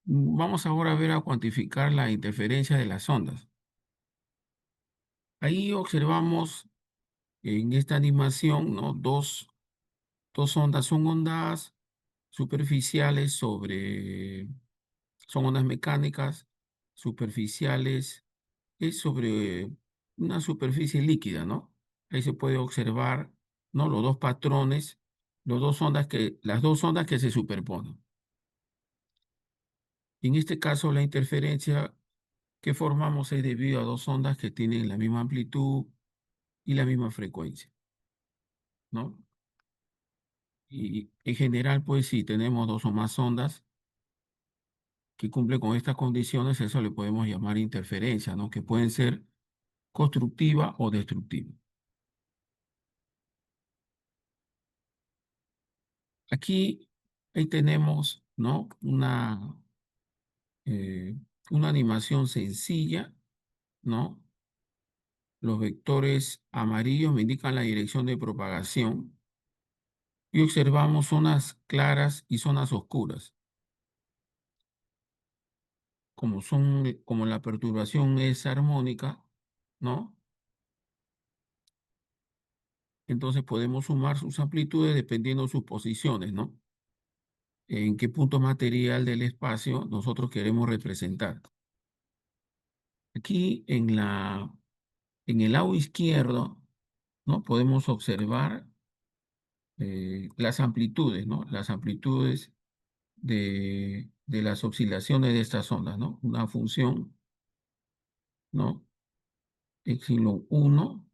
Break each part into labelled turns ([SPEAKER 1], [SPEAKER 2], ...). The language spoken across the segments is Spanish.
[SPEAKER 1] Vamos ahora a ver a cuantificar la interferencia de las ondas. Ahí observamos en esta animación, ¿no? Dos ondas, son ondas superficiales son ondas mecánicas superficiales, es sobre una superficie líquida, ¿no? Ahí se puede observar, ¿no? Los dos patrones, las dos ondas que se superponen. En este caso, la interferencia que formamos es debido a dos ondas que tienen la misma amplitud y la misma frecuencia, ¿no? Y en general, pues si tenemos dos o más ondas que cumplen con estas condiciones, eso le podemos llamar interferencia, ¿no? Que pueden ser constructiva o destructiva. Aquí, ahí tenemos, ¿no? Eh, una animación sencilla, ¿no? Los vectores amarillos me indican la dirección de propagación y observamos zonas claras y zonas oscuras. Como la perturbación es armónica, ¿no? Entonces podemos sumar sus amplitudes dependiendo de sus posiciones, ¿no? En qué punto material del espacio nosotros queremos representar. Aquí en el lado izquierdo, ¿no? Podemos observar las amplitudes, ¿no? Las amplitudes de las oscilaciones de estas ondas, ¿no? Una función, ¿no? Epsilon 1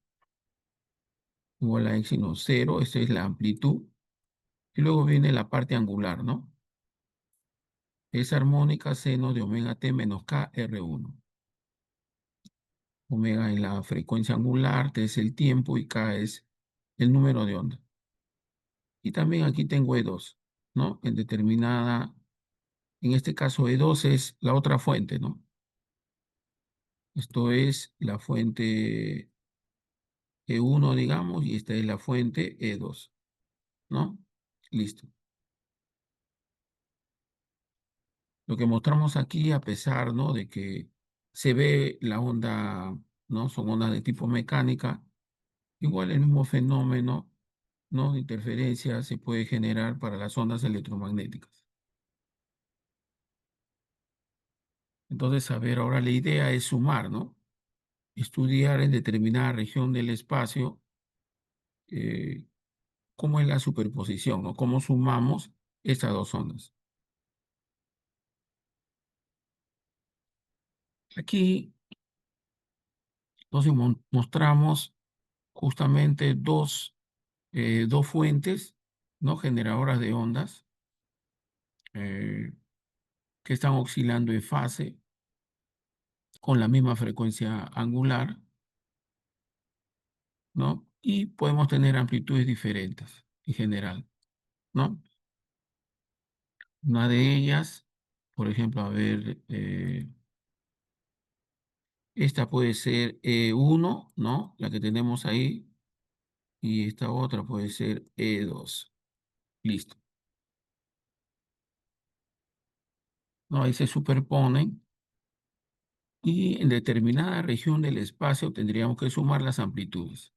[SPEAKER 1] igual a epsilon 0, esta es la amplitud. Y luego viene la parte angular, ¿no? Es armónica seno de omega t menos k R1. Omega es la frecuencia angular, t es el tiempo y k es el número de ondas. Y también aquí tengo E2, ¿no? En este caso E2 es la otra fuente, ¿no? Esto es la fuente E1, digamos, y esta es la fuente E2, ¿no? Listo. Lo que mostramos aquí, a pesar, ¿no? de que se ve la onda, ¿no? Son ondas de tipo mecánica, igual el mismo fenómeno, ¿no? de interferencia se puede generar para las ondas electromagnéticas. Entonces, a ver, ahora la idea es sumar, ¿no? Estudiar en determinada región del espacio eh, cómo es la superposición, ¿no? Cómo sumamos estas dos ondas. Aquí entonces mostramos justamente dos fuentes, ¿no? Generadoras de ondas eh, que están oscilando en fase con la misma frecuencia angular, ¿no? Y podemos tener amplitudes diferentes en general, ¿no? Una de ellas, por ejemplo, a ver, esta puede ser E1, ¿no? La que tenemos ahí, y esta otra puede ser E2. Listo. ¿No? Ahí se superponen y en determinada región del espacio tendríamos que sumar las amplitudes.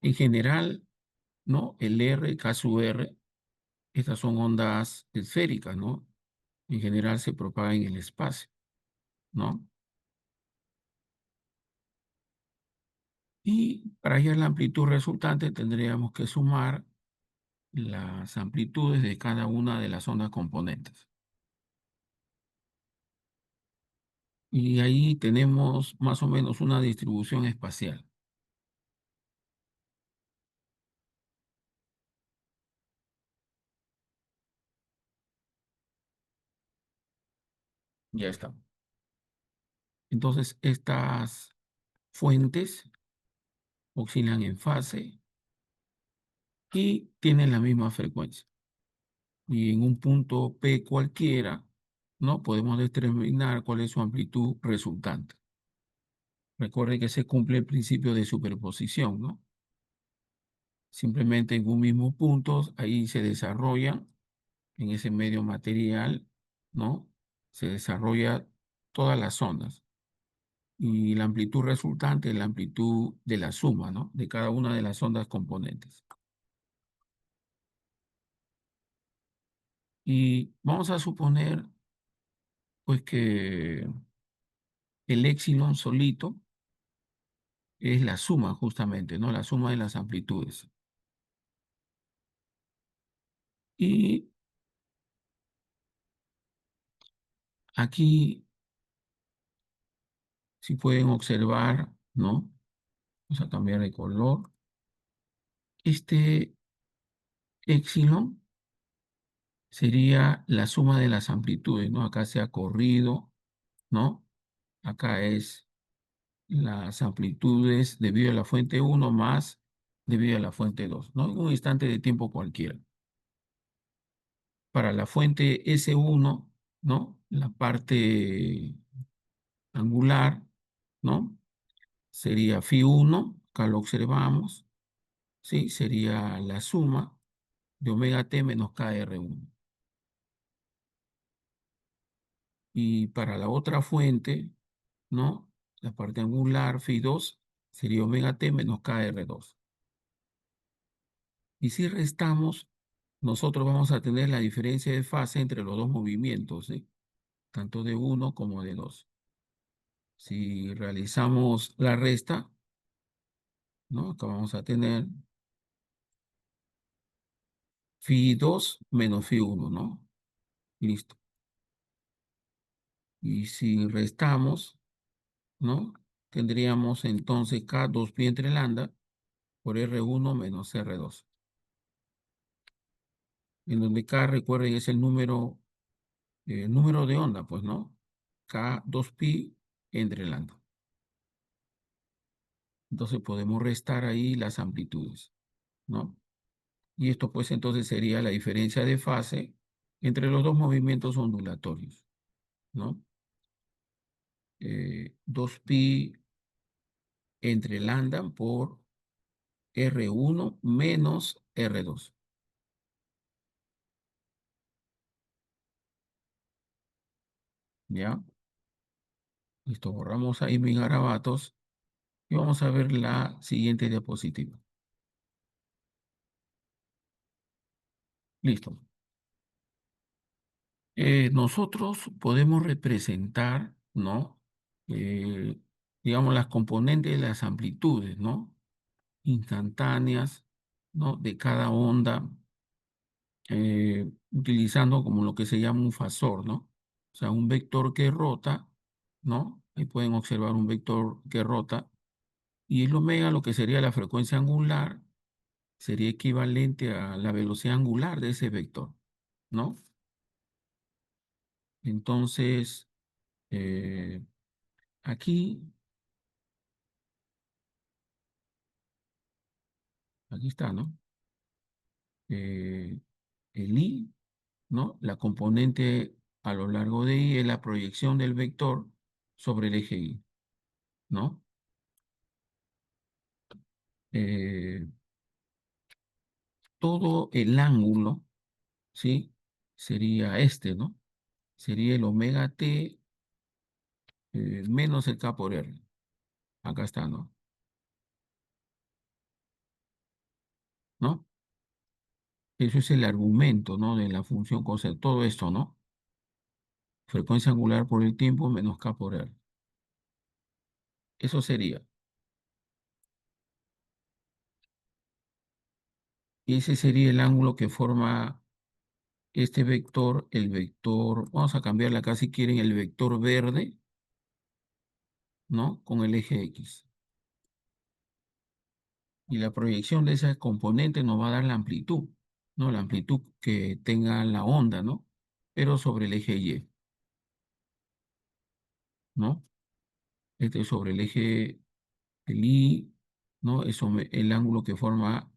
[SPEAKER 1] En general, ¿no? El R, K sub R, estas son ondas esféricas, ¿no? En general se propagan en el espacio, ¿no? Y para hallar la amplitud resultante tendríamos que sumar las amplitudes de cada una de las ondas componentes. Y ahí tenemos más o menos una distribución espacial. Ya está. Entonces, estas fuentes oscilan en fase y tienen la misma frecuencia. Y en un punto P cualquiera, ¿no? Podemos determinar cuál es su amplitud resultante. Recuerde que se cumple el principio de superposición, ¿no? Simplemente en un mismo punto, ahí se desarrollan en ese medio material ¿no? Se desarrolla todas las ondas. Y la amplitud resultante es la amplitud de la suma, ¿no? De cada una de las ondas componentes. Y vamos a suponer, pues, que el épsilon solito es la suma, justamente, ¿no? La suma de las amplitudes. Y aquí, si pueden observar, ¿no? Vamos a cambiar de color. Este épsilon sería la suma de las amplitudes, ¿no? Acá se ha corrido, ¿no? Acá es las amplitudes debido a la fuente uno más debido a la fuente 2, ¿no? En un instante de tiempo cualquiera. Para la fuente S1, ¿no? La parte angular, ¿no? Sería φ1, acá lo observamos, ¿sí? Sería la suma de omega t menos kr1. Y para la otra fuente, ¿no? La parte angular, φ2, sería omega t menos kr2. Y si restamos, nosotros vamos a tener la diferencia de fase entre los dos movimientos, ¿sí? Tanto de uno como de dos. Si realizamos la resta, ¿no? Acá vamos a tener φ2 menos φ1, ¿no? Listo. Y si restamos, ¿no? Tendríamos entonces K 2 pi entre lambda por R1 menos R2. En donde K, recuerden, es el número de onda, pues, ¿no? K 2 pi entre lambda. Entonces podemos restar ahí las amplitudes, ¿no? Y esto pues entonces sería la diferencia de fase entre los dos movimientos ondulatorios, ¿no? 2pi entre lambda por R1 menos R2. ¿Ya? Listo, borramos ahí mis garabatos y vamos a ver la siguiente diapositiva. Listo. Nosotros podemos representar, ¿no? Eh, digamos, las componentes de las amplitudes, ¿no? Instantáneas, ¿no? De cada onda, utilizando como lo que se llama un fasor, ¿no? O sea, un vector que rota, ¿no? Ahí pueden observar un vector que rota. Y el omega, lo que sería la frecuencia angular, sería equivalente a la velocidad angular de ese vector, ¿no? Entonces, eh, aquí, aquí está, ¿no? Eh, el I, ¿no? La componente a lo largo de I es la proyección del vector sobre el eje Y, ¿no? Eh, todo el ángulo, ¿sí? Sería este, ¿no? Sería el omega t menos el k por r. Acá está, ¿no? ¿No? Eso es el argumento, ¿no? De la función coseno. Todo esto, ¿no? Frecuencia angular por el tiempo menos k por r. Eso sería. Y ese sería el ángulo que forma este vector, el vector, vamos a cambiarle acá si quieren el vector verde, ¿no? Con el eje X. Y la proyección de esa componente nos va a dar la amplitud, ¿no? La amplitud que tenga la onda, ¿no? Pero sobre el eje Y, ¿no? Este es sobre el eje, el Y, ¿no? Es el ángulo que forma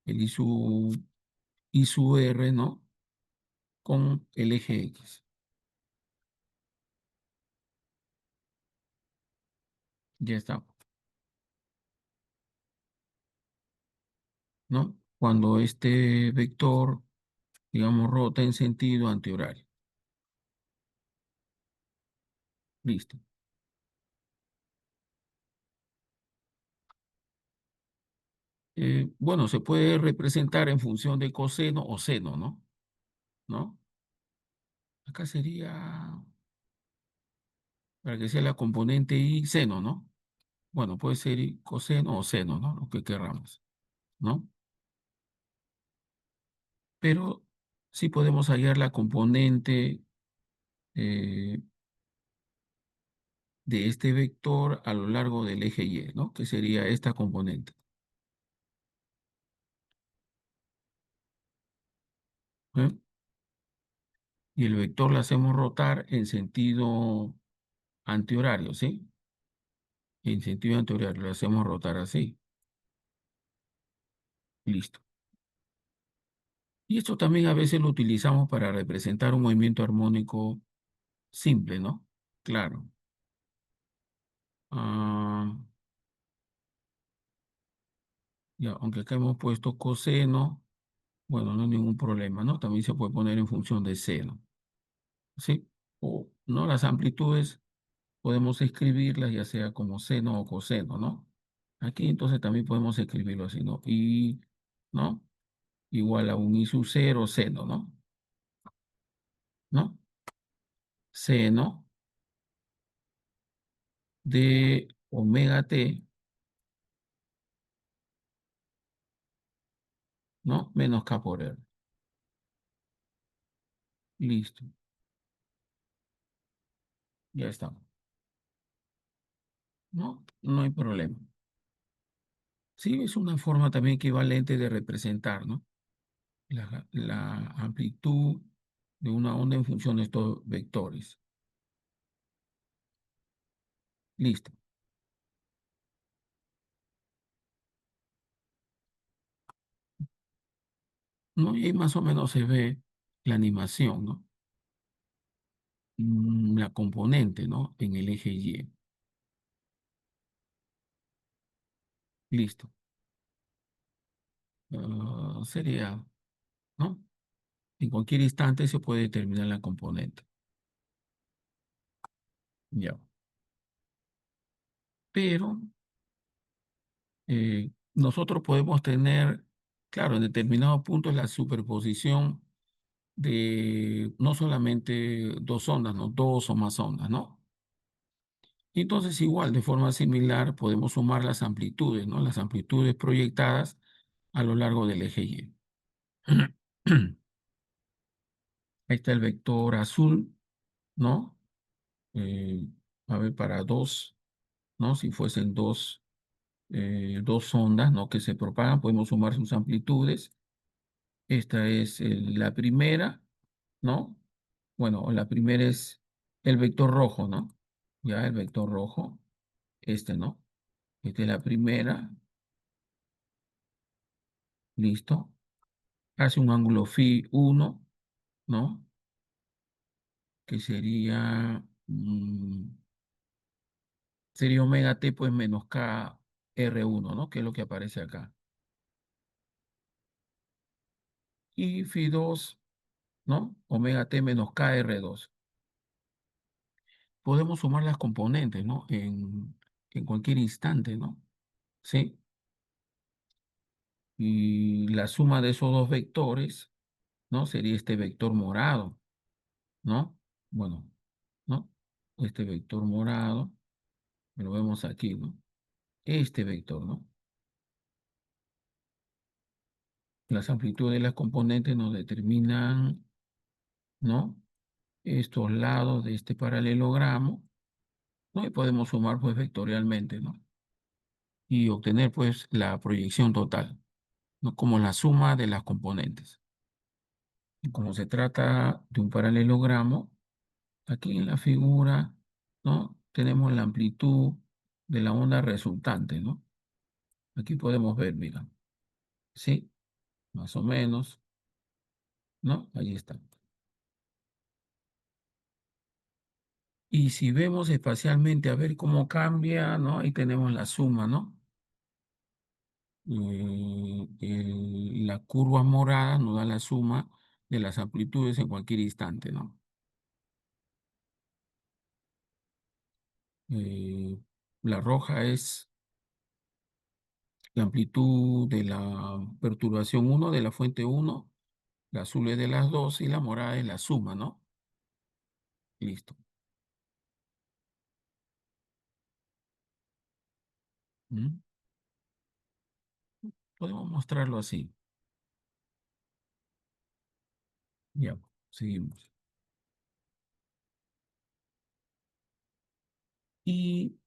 [SPEAKER 1] el I sub R, ¿no? Con el eje X. Ya está, ¿no? Cuando este vector, digamos, rota en sentido antihorario. Listo. Bueno, se puede representar en función de coseno o seno, ¿no? ¿No? Acá sería, para que sea la componente y seno, ¿no? Bueno, puede ser y coseno o seno, ¿no? Lo que querramos, ¿no? Pero sí podemos hallar la componente eh, de este vector a lo largo del eje Y, ¿no? Que sería esta componente. ¿Eh? Y el vector lo hacemos rotar en sentido antihorario, ¿sí? En sentido antihorario lo hacemos rotar así. Listo. Y esto también a veces lo utilizamos para representar un movimiento armónico simple, ¿no? Claro. Ah, ya, aunque acá hemos puesto coseno, bueno, no hay ningún problema, ¿no? También se puede poner en función de seno, ¿sí? O, ¿no? Las amplitudes podemos escribirlas ya sea como seno o coseno, ¿no? Aquí entonces también podemos escribirlo así, ¿no? Y, ¿no? Igual a un I sub 0 seno, ¿no? ¿No? Seno de omega t, ¿no? Menos K por R. Listo, ya está. ¿No? No hay problema. Sí, es una forma también equivalente de representar, ¿no? La amplitud de una onda en función de estos vectores. Listo. ¿No? Y ahí más o menos se ve la animación, ¿no? La componente, ¿no? En el eje Y. Listo. Sería, ¿no? En cualquier instante se puede determinar la componente. Ya. Pero nosotros podemos tener, claro, en determinados puntos la superposición de no solamente dos ondas, ¿no? Dos o más ondas, ¿no? Y entonces igual, de forma similar, podemos sumar las amplitudes, ¿no? Las amplitudes proyectadas a lo largo del eje Y. Ahí está el vector azul, ¿no? Eh, a ver, para dos, ¿no? Si fuesen dos ondas, ¿no? Que se propagan, podemos sumar sus amplitudes. Esta es la primera, ¿no? Bueno, la primera es el vector rojo, ¿no? Ya, el vector rojo, este, ¿no? Esta es la primera, listo. Hace un ángulo phi 1, ¿no? Que sería omega t, pues menos k r1, ¿no? Que es lo que aparece acá. Y phi 2, ¿no? Omega t menos k r2. Podemos sumar las componentes, ¿no? En cualquier instante, ¿no? ¿Sí? Y la suma de esos dos vectores, ¿no? Sería este vector morado, ¿no? Bueno, ¿no? Este vector morado, lo vemos aquí, ¿no? Este vector, ¿no? Las amplitudes de las componentes nos determinan, ¿no? Estos lados de este paralelogramo, ¿no? Y podemos sumar, pues, vectorialmente, ¿no? Y obtener, pues, la proyección total, ¿no? Como la suma de las componentes. Y como se trata de un paralelogramo, aquí en la figura, ¿no? Tenemos la amplitud de la onda resultante, ¿no? Aquí podemos ver, mira, ¿sí? Más o menos, ¿no? Ahí está. Y si vemos espacialmente a ver cómo cambia, ¿no? Ahí tenemos la suma, ¿no? La curva morada nos da la suma de las amplitudes en cualquier instante, ¿no? Eh, la roja es la amplitud de la perturbación uno de la fuente uno, la azul es de las dos y la morada es la suma, ¿no? Listo. ¿Mm? Podemos mostrarlo así. Ya, seguimos. Y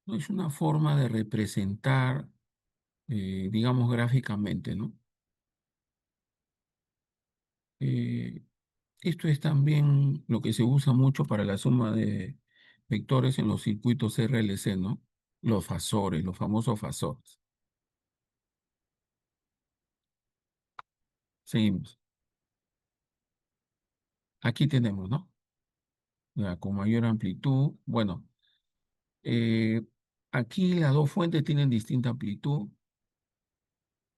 [SPEAKER 1] es una forma de representar, digamos, gráficamente, ¿no? Eh, Esto es también lo que se usa mucho para la suma de vectores en los circuitos RLC, ¿no? Los fasores, los famosos fasores. Seguimos. Aquí tenemos, ¿no? Ya, con mayor amplitud. Bueno, eh, aquí las dos fuentes tienen distinta amplitud.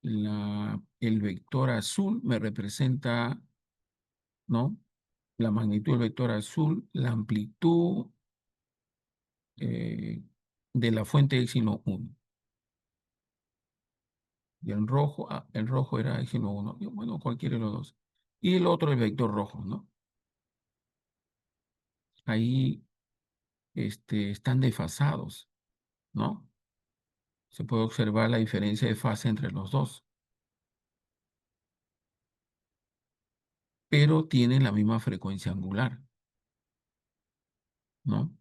[SPEAKER 1] El vector azul me representa, ¿no? La magnitud del vector azul, la amplitud eh, de la fuente epsilon 1. Y el rojo era epsilon 1. Y bueno, cualquiera de los dos. Y el otro, el vector rojo, ¿no? Ahí están desfasados, ¿no? Se puede observar la diferencia de fase entre los dos, pero tienen la misma frecuencia angular, ¿no?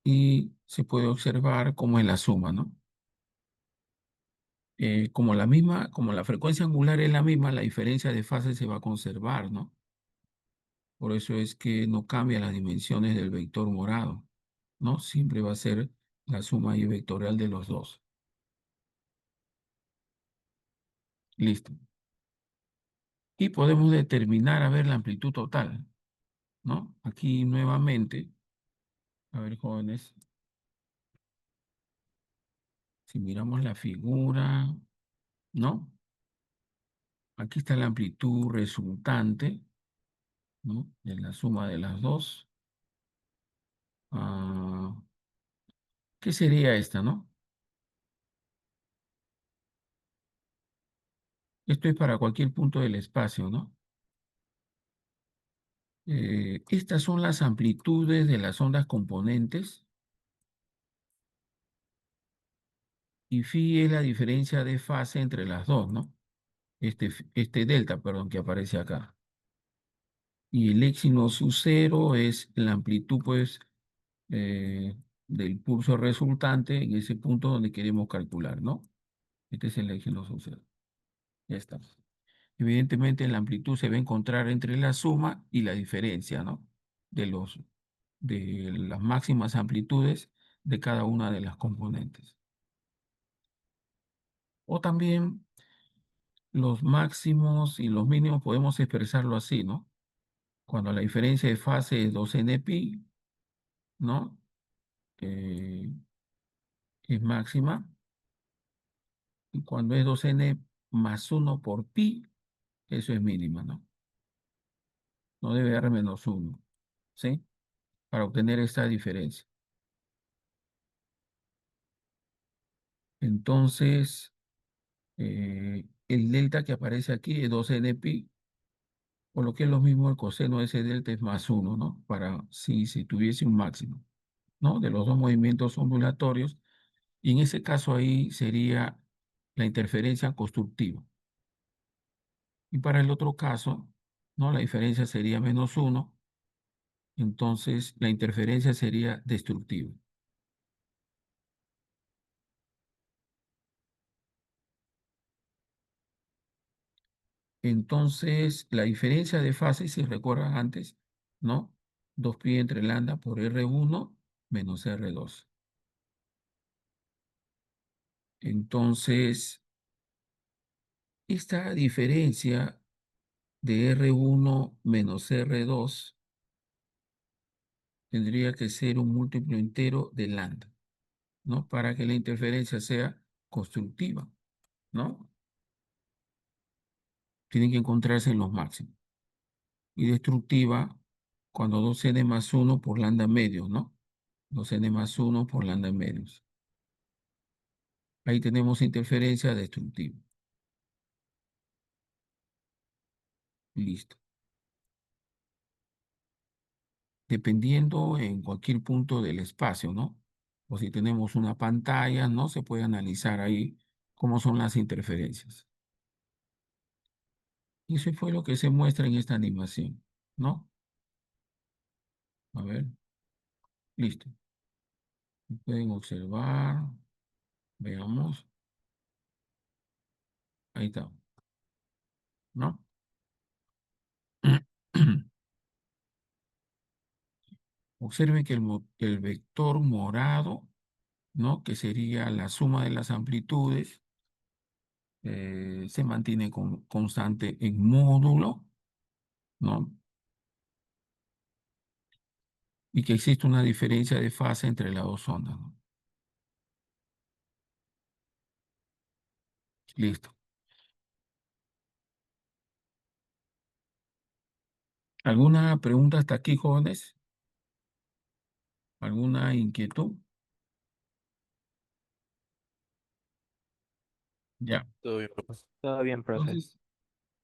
[SPEAKER 1] Y se puede observar como en la suma, ¿no? Como la frecuencia angular es la misma, la diferencia de fase se va a conservar, ¿no? Por eso es que no cambia las dimensiones del vector morado, ¿no? Siempre va a ser la suma y vectorial de los dos. Listo. Y podemos determinar, a ver, la amplitud total, ¿no? Aquí nuevamente, a ver, jóvenes, si miramos la figura, ¿no? Aquí está la amplitud resultante, ¿no? De la suma de las dos. Ah, ¿qué sería esta, no? Esto es para cualquier punto del espacio, ¿no? Estas son las amplitudes de las ondas componentes y phi es la diferencia de fase entre las dos, ¿no? Este delta, perdón, que aparece acá. Y el éxito su cero es la amplitud, pues, eh, del pulso resultante en ese punto donde queremos calcular, ¿no? Este es el éxito su cero. Ya está. Evidentemente, la amplitud se va a encontrar entre la suma y la diferencia, ¿no? De de las máximas amplitudes de cada una de las componentes. O también los máximos y los mínimos podemos expresarlo así, ¿no? Cuando la diferencia de fase es 2 n pi, ¿no? Eh, es máxima. Y cuando es 2n más 1 por pi, eso es mínima, ¿no? No debe dar menos 1, ¿sí? Para obtener esta diferencia. Entonces, el delta que aparece aquí es 2 n pi, por lo que es lo mismo el coseno de ese delta es más 1, ¿no? Para si tuviese un máximo, ¿no? De los dos movimientos ondulatorios. Y en ese caso ahí sería la interferencia constructiva. Y para el otro caso, ¿no? La diferencia sería menos 1, entonces la interferencia sería destructiva. Entonces, la diferencia de fase, si recuerdan antes, ¿no? 2pi entre lambda por R1 menos R2. Entonces, esta diferencia de R1 menos R2 tendría que ser un múltiplo entero de lambda, ¿no? Para que la interferencia sea constructiva, ¿no? tienen que encontrarse en los máximos. Y destructiva cuando 2n más uno por lambda medios, ¿no? 2n más uno por lambda medios. Ahí tenemos interferencia destructiva. Listo. Dependiendo en cualquier punto del espacio, ¿no? O si tenemos una pantalla, ¿no? Se puede analizar ahí cómo son las interferencias. Y eso fue lo que se muestra en esta animación, ¿no? A ver, listo. Pueden observar, veamos. Ahí está, ¿no? Observen que el vector morado, ¿no? Que sería la suma de las amplitudes, se mantiene constante en módulo, ¿no? Y que existe una diferencia de fase entre las dos ondas, ¿no? Listo. ¿Alguna pregunta hasta aquí, jóvenes? ¿Alguna inquietud? Ya.
[SPEAKER 2] Todo bien, profe.
[SPEAKER 3] Todo bien, profe.
[SPEAKER 1] Entonces,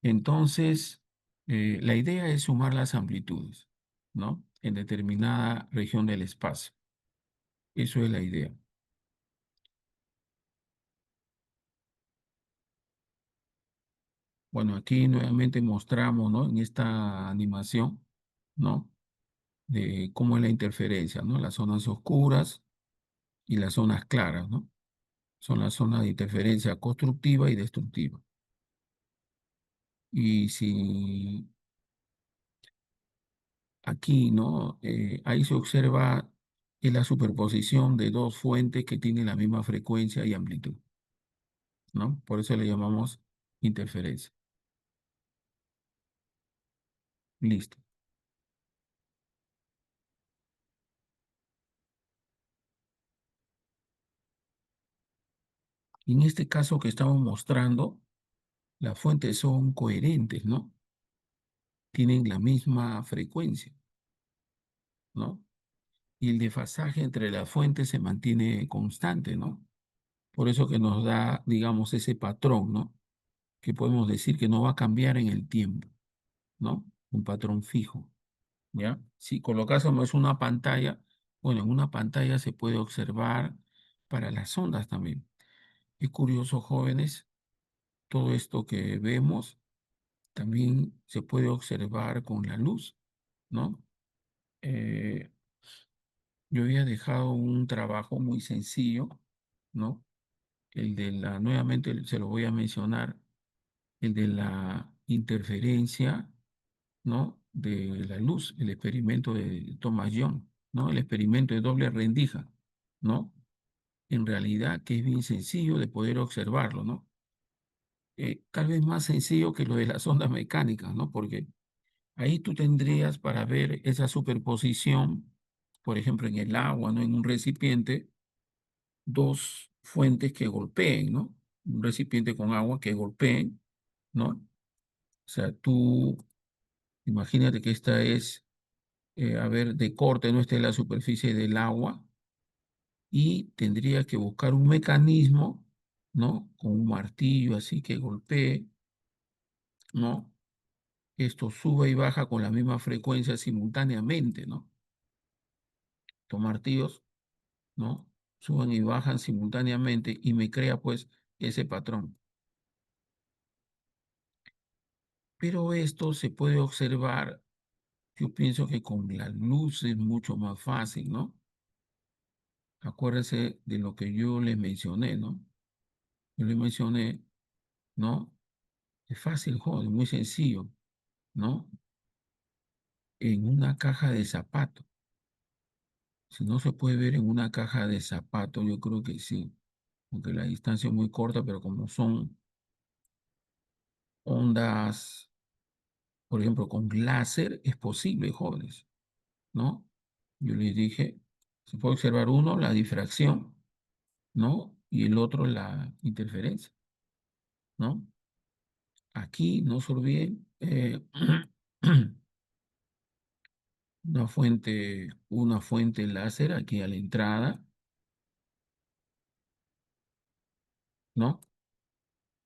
[SPEAKER 1] entonces, la idea es sumar las amplitudes, ¿no? En determinada región del espacio. Eso es la idea. Bueno, aquí nuevamente mostramos, ¿no? En esta animación, ¿no? De cómo es la interferencia, ¿no? Las zonas oscuras y las zonas claras, ¿no? Son las zonas de interferencia constructiva y destructiva. Y si aquí, ¿no? Ahí se observa la superposición de dos fuentes que tienen la misma frecuencia y amplitud, ¿no? Por eso le llamamos interferencia. Listo. En este caso que estamos mostrando, las fuentes son coherentes, ¿no? Tienen la misma frecuencia, ¿no? Y el desfasaje entre las fuentes se mantiene constante, ¿no? Por eso que nos da, digamos, ese patrón, ¿no? Que podemos decir que no va a cambiar en el tiempo, ¿no? Un patrón fijo, ¿ya? Si colocásemos una pantalla, bueno, en una pantalla se puede observar para las ondas también. Es curioso, jóvenes, todo esto que vemos también se puede observar con la luz, ¿no? Eh, yo había dejado un trabajo muy sencillo, ¿no? El de nuevamente se lo voy a mencionar, el de la interferencia, ¿no? De la luz, el experimento de Thomas Young, ¿no? El experimento de doble rendija, ¿no? En realidad que es bien sencillo de poder observarlo, ¿no? Tal vez más sencillo que lo de las ondas mecánicas, ¿no? Porque ahí tú tendrías para ver esa superposición, por ejemplo, en el agua, ¿no? En un recipiente, dos fuentes que golpeen, ¿no? Un recipiente con agua que golpeen, ¿no? O sea, tú imagínate que esta es, a ver, de corte, no está en la superficie del agua y tendría que buscar un mecanismo, ¿no? Con un martillo así que golpee, ¿no? Esto sube y baja con la misma frecuencia simultáneamente, ¿no? Estos martillos, ¿no? Suben y bajan simultáneamente y me crea pues ese patrón. Pero esto se puede observar, yo pienso que con la luz es mucho más fácil, ¿no? Acuérdense de lo que yo les mencioné, ¿no? Yo les mencioné, ¿no? Es fácil, joven, muy sencillo, ¿no? En una caja de zapatos. Si no se puede ver en una caja de zapatos, yo creo que sí, porque la distancia es muy corta, pero como son ondas, por ejemplo, con láser, es posible, jóvenes, ¿no? Yo les dije, se puede observar uno, la difracción, ¿no? Y el otro, la interferencia, ¿no? aquí, no se olviden, una fuente láser aquí a la entrada, ¿no?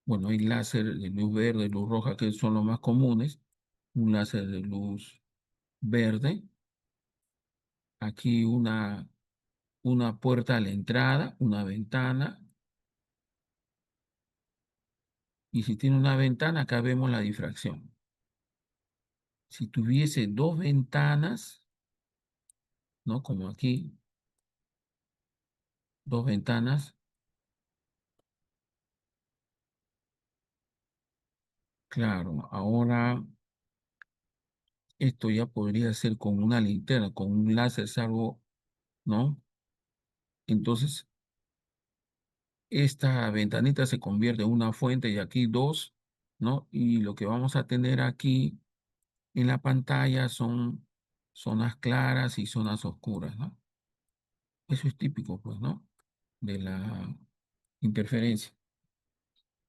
[SPEAKER 1] Bueno, hay láser de luz verde, luz roja, que son los más comunes. Un láser de luz verde. Aquí una puerta a la entrada, una ventana. Y si tiene una ventana, acá vemos la difracción. Si tuviese dos ventanas, ¿no? Como aquí, dos ventanas, claro, ahora esto ya podría ser con una linterna, con un láser, salvo, ¿no? Entonces, esta ventanita se convierte en una fuente y aquí dos, ¿no? Y lo que vamos a tener aquí en la pantalla son zonas claras y zonas oscuras, ¿no? Eso es típico, pues, ¿no? De la interferencia,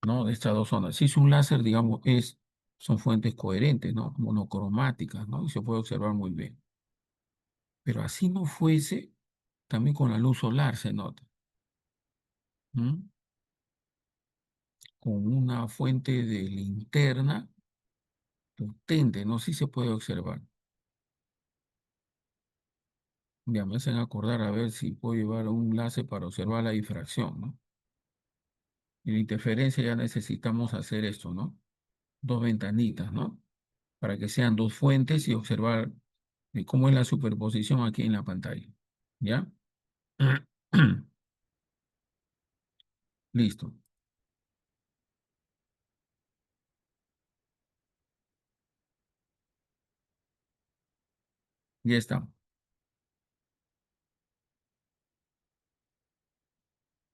[SPEAKER 1] ¿no? De estas dos zonas. Si es un láser, digamos, son fuentes coherentes, ¿no? Monocromáticas, ¿no? Y se puede observar muy bien. Pero así no fuese, también con la luz solar se nota, ¿m? Con una fuente de linterna potente, ¿no? Sí se puede observar. Ya me hacen acordar a ver si puedo llevar un láser para observar la difracción, ¿no? En la interferencia ya necesitamos hacer esto, ¿no? Dos ventanitas, ¿no? Para que sean dos fuentes y observar cómo es la superposición aquí en la pantalla. ¿Ya? Listo. Ya está.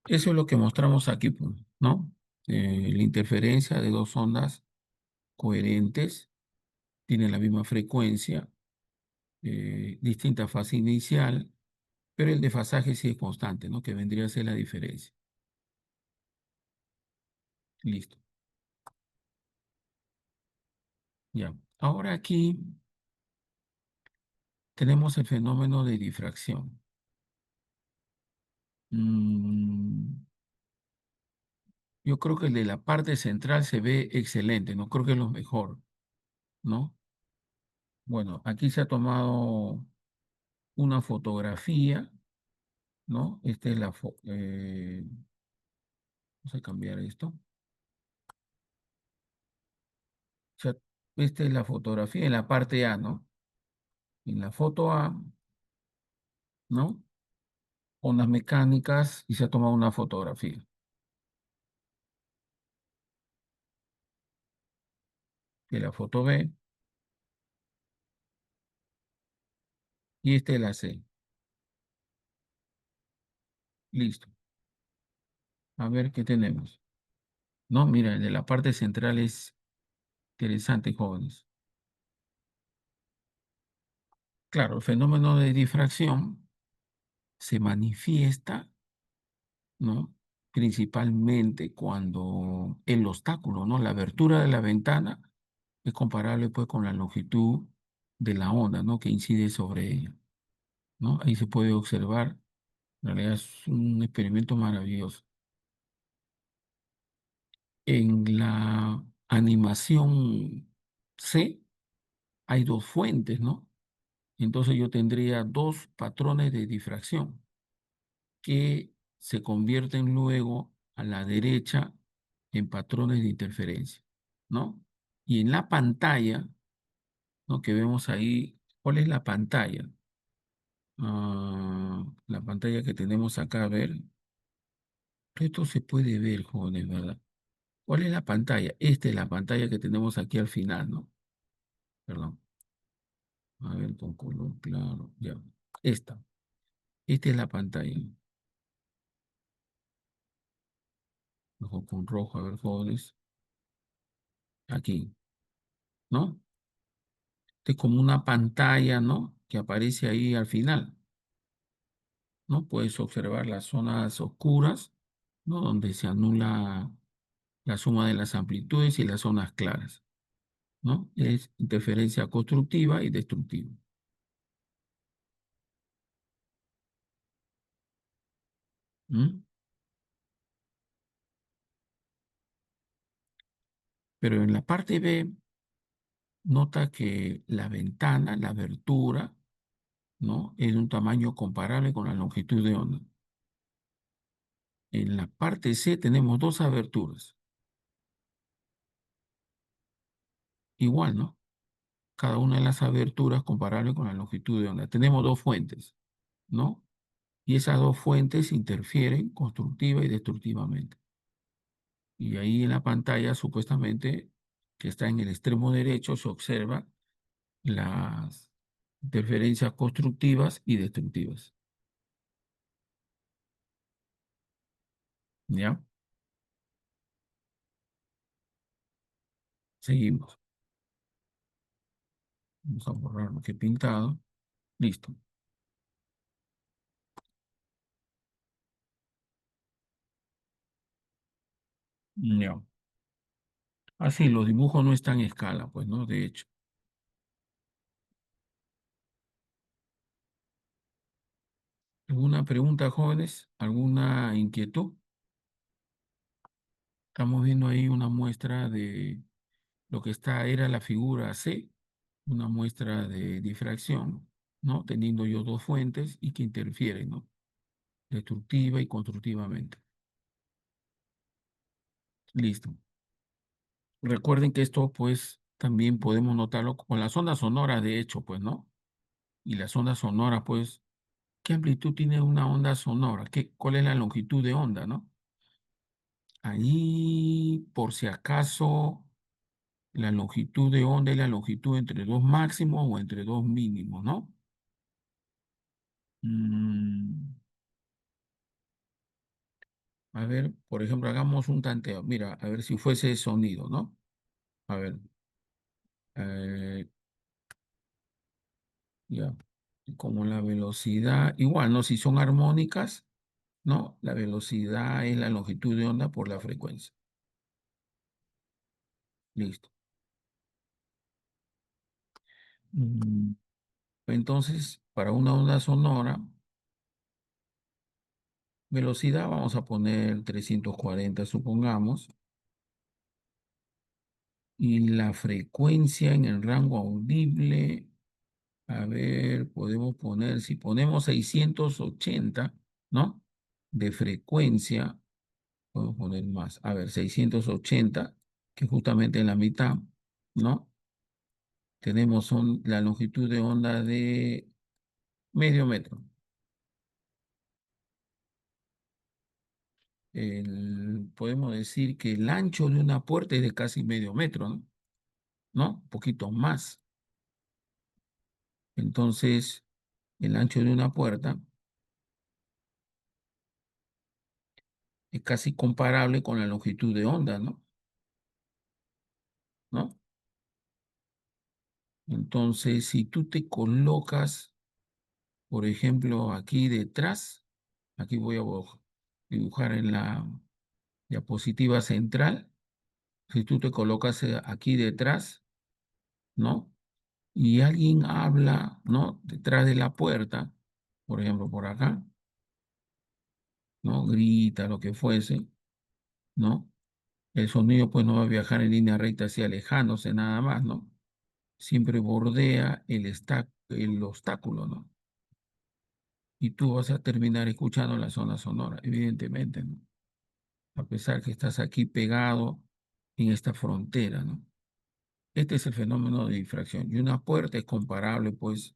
[SPEAKER 1] Eso es lo que mostramos aquí, pues, ¿no? La interferencia de dos ondas coherentes tienen la misma frecuencia, distinta fase inicial, pero el desfasaje sí es constante, ¿no? Que vendría a ser la diferencia. Listo. Ya. Ahora aquí tenemos el fenómeno de difracción. Mm, yo creo que el de la parte central se ve excelente, no creo que es lo mejor, ¿no? Bueno, aquí se ha tomado una fotografía, ¿no? Esta es vamos a cambiar esto. O sea, esta es la fotografía en la parte A, ¿no? En la foto A, ¿no? Ondas mecánicas y se ha tomado una fotografía de la foto B y esta es la C. Listo. A ver qué tenemos. No, mira, el de la parte central es interesante, jóvenes. Claro, el fenómeno de difracción se manifiesta, ¿no? Principalmente cuando el obstáculo, ¿no? La abertura de la ventana es comparable pues con la longitud de la onda, ¿no? Que incide sobre ella, ¿no? Ahí se puede observar. En realidad es un experimento maravilloso. En la animación C hay dos fuentes, ¿no? Entonces yo tendría dos patrones de difracción que se convierten luego a la derecha en patrones de interferencia, ¿no? Y en la pantalla, ¿no? Que vemos ahí, ¿cuál es la pantalla? La pantalla que tenemos acá, a ver, esto se puede ver, jóvenes, ¿verdad? ¿Cuál es la pantalla? Esta es la pantalla que tenemos aquí al final, ¿no? Perdón. A ver, con color claro, ya. Esta. Esta es la pantalla. Ojo con rojo, a ver, jóvenes. Aquí, ¿no? Es como una pantalla, ¿no? Que aparece ahí al final, ¿no? Puedes observar las zonas oscuras, ¿no? Donde se anula, la suma de las amplitudes y las zonas claras, ¿no? Es interferencia constructiva y destructiva. ¿Mm? Pero en la parte B, nota que la ventana, la abertura, ¿no? Es de un tamaño comparable con la longitud de onda. En la parte C tenemos dos aberturas, igual, ¿no? Cada una de las aberturas comparable con la longitud de onda. Tenemos dos fuentes, ¿no? Y esas dos fuentes interfieren constructiva y destructivamente. Y ahí en la pantalla, supuestamente, que está en el extremo derecho, se observa las interferencias constructivas y destructivas. ¿Ya? Seguimos. Vamos a borrar lo que he pintado. Listo. Ya. Así, los dibujos no están en escala, pues, ¿no? De hecho. ¿Alguna pregunta, jóvenes? ¿Alguna inquietud? Estamos viendo ahí una muestra de lo que era la figura C, una muestra de difracción, ¿no? Teniendo yo dos fuentes y que interfieren, ¿no? Destructiva y constructivamente. Listo. Recuerden que esto, pues, también podemos notarlo con las ondas sonoras, de hecho, pues, ¿no? Y las ondas sonoras, pues, ¿qué amplitud tiene una onda sonora? ¿Cuál es la longitud de onda, no? Ahí, por si acaso, la longitud de onda es la longitud entre dos máximos o entre dos mínimos, ¿no? Mm, a ver, por ejemplo, hagamos un tanteo. Mira, a ver si fuese sonido, ¿no? A ver, eh, ya. Como la velocidad, igual, ¿no? Si son armónicas, ¿no? La velocidad es la longitud de onda por la frecuencia. Listo. Mm, Entonces, para una onda sonora, velocidad vamos a poner 340, supongamos, y la frecuencia en el rango audible, a ver, podemos poner, si ponemos 680, ¿no? De frecuencia, podemos poner más, a ver, 680, que justamente en la mitad, ¿no? Tenemos la longitud de onda de medio metro. Podemos decir que el ancho de una puerta es de casi medio metro, ¿no? ¿No? Un poquito más. Entonces, el ancho de una puerta es casi comparable con la longitud de onda, ¿no? ¿No? Entonces, si tú te colocas, por ejemplo, aquí detrás, aquí voy a dibujar en la diapositiva central, si tú te colocas aquí detrás, ¿no? Y alguien habla, ¿no? Detrás de la puerta, por ejemplo, por acá, ¿no? Grita, lo que fuese, ¿no? El sonido pues no va a viajar en línea recta hacia alejándose nada más, ¿no? Siempre bordea el obstáculo, ¿no? Y tú vas a terminar escuchando la zona sonora, evidentemente, ¿no? A pesar que estás aquí pegado en esta frontera, ¿no? Este es el fenómeno de difracción. Y una puerta es comparable, pues,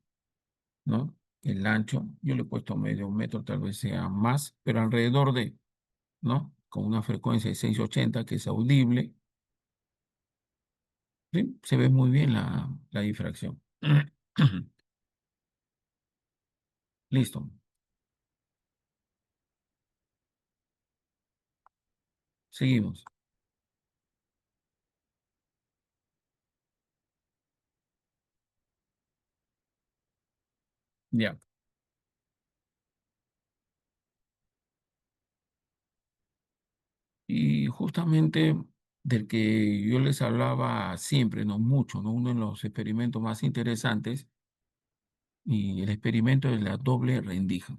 [SPEAKER 1] ¿no? El ancho, yo le he puesto medio metro, tal vez sea más, pero alrededor de, ¿no? Con una frecuencia de 680 que es audible, ¿sí? Se ve muy bien la difracción. Listo, seguimos. Ya. Y justamente. del que yo les hablaba siempre, no mucho, ¿no? Uno de los experimentos más interesantes y el experimento de la doble rendija.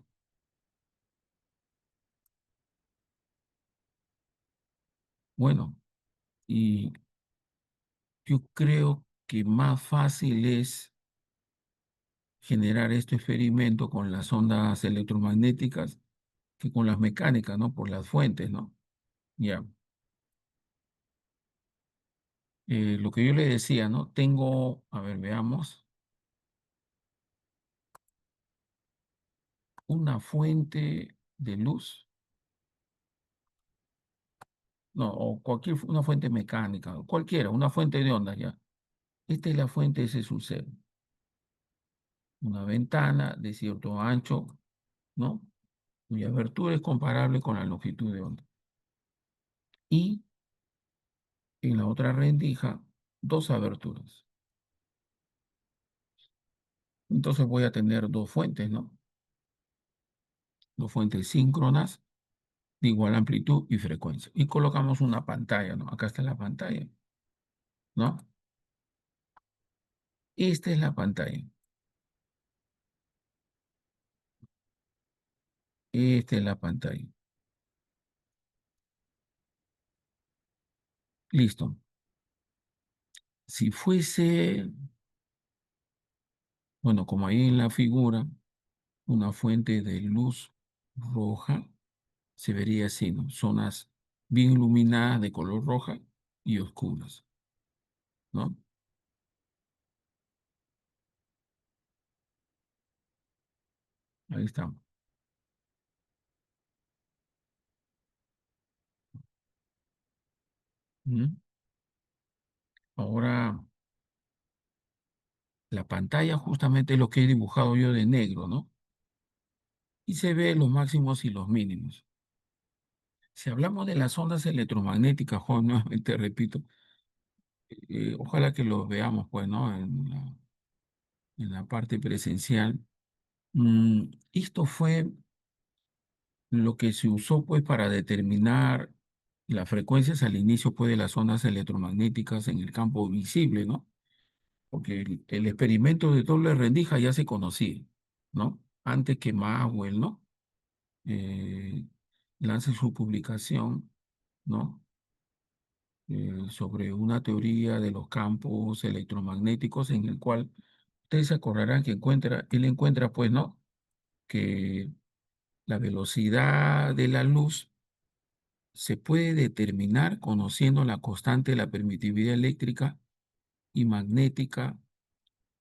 [SPEAKER 1] Bueno, y yo creo que más fácil es generar este experimento con las ondas electromagnéticas que con las mecánicas, ¿no? Por las fuentes, ¿no? Ya. Lo que yo le decía, ¿no? Tengo, a ver, veamos, una fuente de luz, no, o una fuente mecánica, o cualquiera, una fuente de ondas, ya. Esta es la fuente, ese es su cero. Una ventana de cierto ancho, ¿no? Cuya abertura es comparable con la longitud de onda. Y en la otra rendija, dos aberturas. Entonces voy a tener dos fuentes, ¿no? Dos fuentes síncronas de igual amplitud y frecuencia. Y colocamos una pantalla, ¿no? Acá está la pantalla, ¿no? Esta es la pantalla. Esta es la pantalla. Listo. Si fuese, bueno, como ahí en la figura, una fuente de luz roja, se vería así, ¿no? Zonas bien iluminadas de color roja y oscuras, ¿no? Ahí estamos. ¿Mm? Ahora, la pantalla justamente es lo que he dibujado yo de negro, ¿no? Y se ve los máximos y los mínimos. Si hablamos de las ondas electromagnéticas, Juan, nuevamente repito, ojalá que lo veamos, pues, ¿no? En la parte presencial. Esto fue lo que se usó, pues, para determinar las frecuencias al inicio, pues, de las ondas electromagnéticas en el campo visible, ¿no? Porque el experimento de doble rendija ya se conocía, ¿no? Antes que Maxwell, ¿no? Eh, lance su publicación, ¿no? Sobre una teoría de los campos electromagnéticos en el cual ustedes se acordarán que él encuentra, pues, ¿no? Que la velocidad de la luz se puede determinar conociendo la constante de la permitividad eléctrica y magnética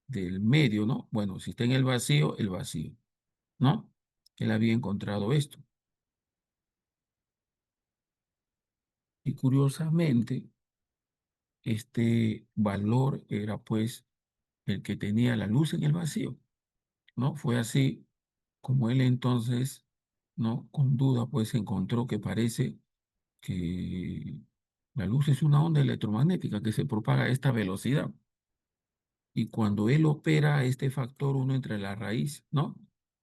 [SPEAKER 1] del medio, ¿no? Bueno, si está en el vacío, ¿no? Él había encontrado esto. Y curiosamente, este valor era pues el que tenía la luz en el vacío, ¿no? Fue así como él entonces, ¿no? Con duda pues encontró que parece que la luz es una onda electromagnética que se propaga a esta velocidad. Y cuando él opera este factor uno entre la raíz, ¿no?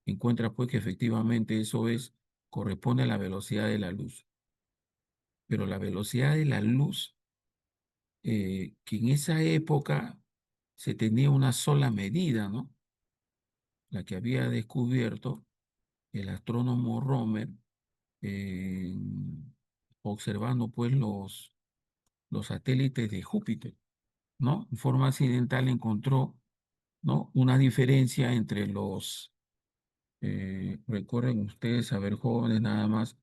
[SPEAKER 1] Encuentra pues que efectivamente corresponde a la velocidad de la luz. Pero la velocidad de la luz, que en esa época se tenía una sola medida, ¿no? La que había descubierto el astrónomo Romer, eh, observando pues los satélites de Júpiter, ¿no? En forma accidental encontró, ¿no? Una diferencia entre recuerden ustedes, saber jóvenes nada más,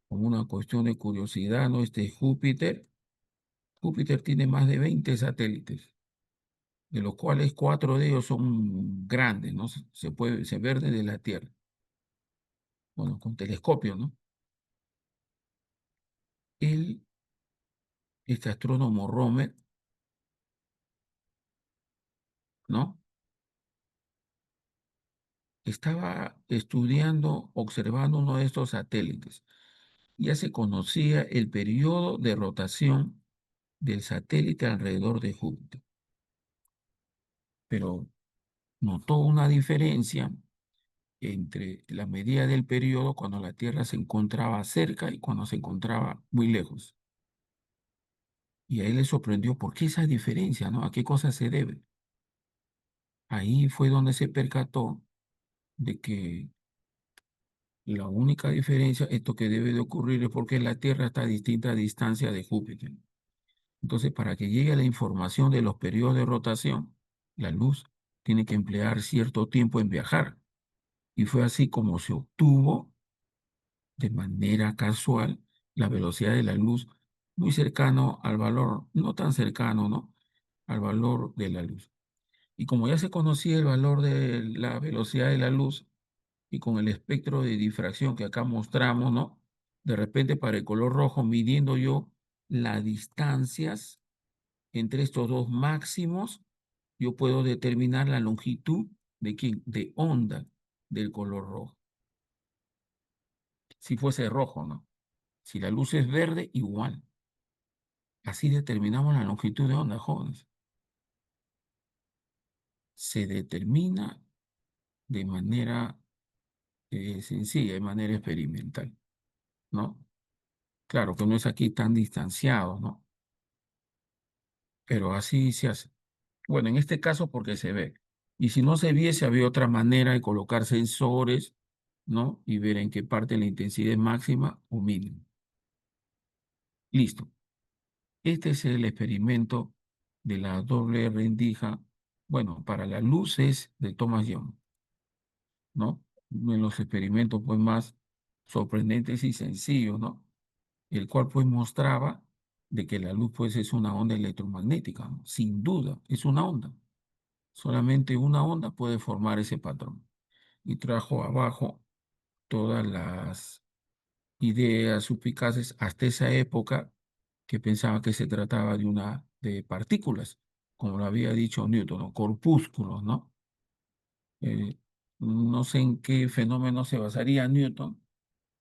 [SPEAKER 1] como una cuestión de curiosidad, ¿no? Júpiter tiene más de 20 satélites, de los cuales 4 de ellos son grandes, ¿no? Se ven desde la Tierra, bueno, con telescopio, ¿no? Él, este astrónomo Romer, ¿no? Estaba estudiando, observando uno de estos satélites. Ya se conocía el periodo de rotación del satélite alrededor de Júpiter, pero notó una diferencia entre la medida del periodo cuando la Tierra se encontraba cerca y cuando se encontraba muy lejos. Y a él le sorprendió por qué esa diferencia, ¿no? ¿A qué cosa se debe? Ahí fue donde se percató de que la única diferencia, esto que debe de ocurrir es porque la Tierra está a distinta distancia de Júpiter. Entonces, para que llegue la información de los periodos de rotación, la luz tiene que emplear cierto tiempo en viajar. Y fue así como se obtuvo de manera casual la velocidad de la luz muy cercano al valor, no tan cercano, ¿no? Al valor de la luz. Y como ya se conocía el valor de la velocidad de la luz y con el espectro de difracción que acá mostramos, ¿no? De repente para el color rojo, midiendo yo las distancias entre estos dos máximos, yo puedo determinar la longitud de quién, de onda del color rojo. Si fuese rojo, ¿no? Si la luz es verde, igual. Así determinamos la longitud de onda, jóvenes. Se determina de manera sencilla, de manera experimental, ¿no? Claro que no es aquí tan distanciado, ¿no? Pero así se hace. Bueno, en este caso porque se ve. Y si no se viese, había otra manera de colocar sensores, ¿no? Y ver en qué parte la intensidad es máxima o mínima. Listo. Este es el experimento de la doble rendija, bueno, para las luces de Thomas Young, ¿no? Uno de los experimentos pues más sorprendentes y sencillos, ¿no? El cual pues mostraba de que la luz pues es una onda electromagnética, ¿no? Sin duda, es una onda. Solamente una onda puede formar ese patrón. Y trajo abajo todas las ideas suspicaces hasta esa época que pensaba que se trataba de partículas, como lo había dicho Newton, o corpúsculos, ¿no? Eh, no sé en qué fenómeno se basaría Newton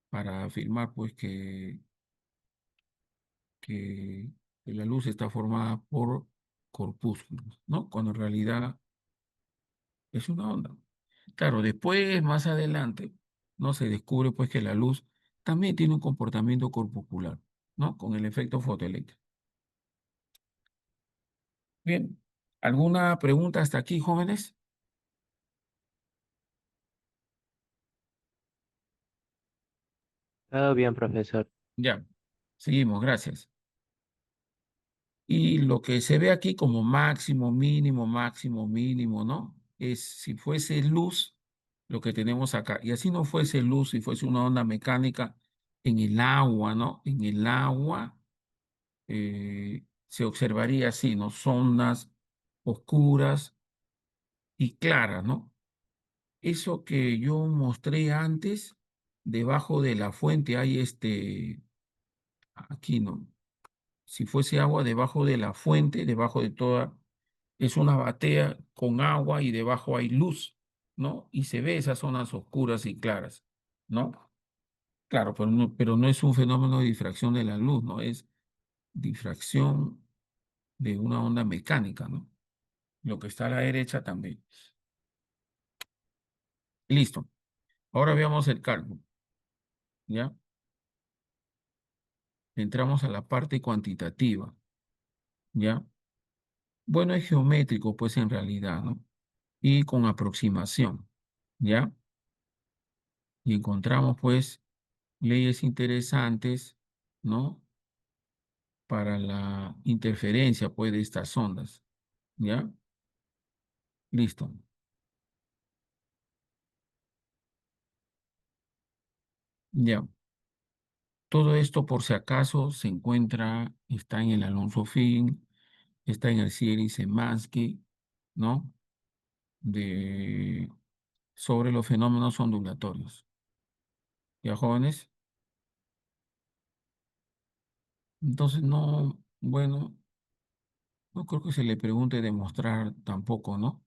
[SPEAKER 1] para afirmar pues que la luz está formada por corpúsculos, ¿no? Cuando en realidad es una onda. Claro, después, más adelante, ¿no? Se descubre pues que la luz también tiene un comportamiento corpuscular, ¿no? Con el efecto fotoeléctrico. Bien, ¿alguna pregunta hasta aquí, jóvenes?
[SPEAKER 2] Todo bien, profesor.
[SPEAKER 1] Ya, seguimos, gracias. Y lo que se ve aquí como máximo, mínimo, ¿no? Es si fuese luz, lo que tenemos acá. Y así no fuese luz, si fuese una onda mecánica en el agua, ¿no? En el agua se observaría así, ¿no? Zonas oscuras y claras, ¿no? Eso que yo mostré antes, debajo de la fuente hay aquí, ¿no? Si fuese agua debajo de la fuente, debajo de toda, es una batea con agua y debajo hay luz, ¿no? Y se ve esas zonas oscuras y claras, ¿no? Claro, pero no es un fenómeno de difracción de la luz, ¿no? Es difracción de una onda mecánica, ¿no? Lo que está a la derecha también. Listo. Ahora veamos el cálculo, ¿ya? Entramos a la parte cuantitativa, ¿ya? Bueno, es geométrico, pues en realidad, ¿no? Y con aproximación, ¿ya? Y encontramos, pues, leyes interesantes, ¿no? Para la interferencia, pues, de estas ondas, ¿ya? Listo. Ya. Todo esto, por si acaso, se encuentra, está en el Alonso Film, está en el Sierra Semansky, ¿no? De, sobre los fenómenos ondulatorios. ¿Ya, jóvenes? Entonces, no, bueno, no creo que se le pregunte demostrar tampoco, ¿no?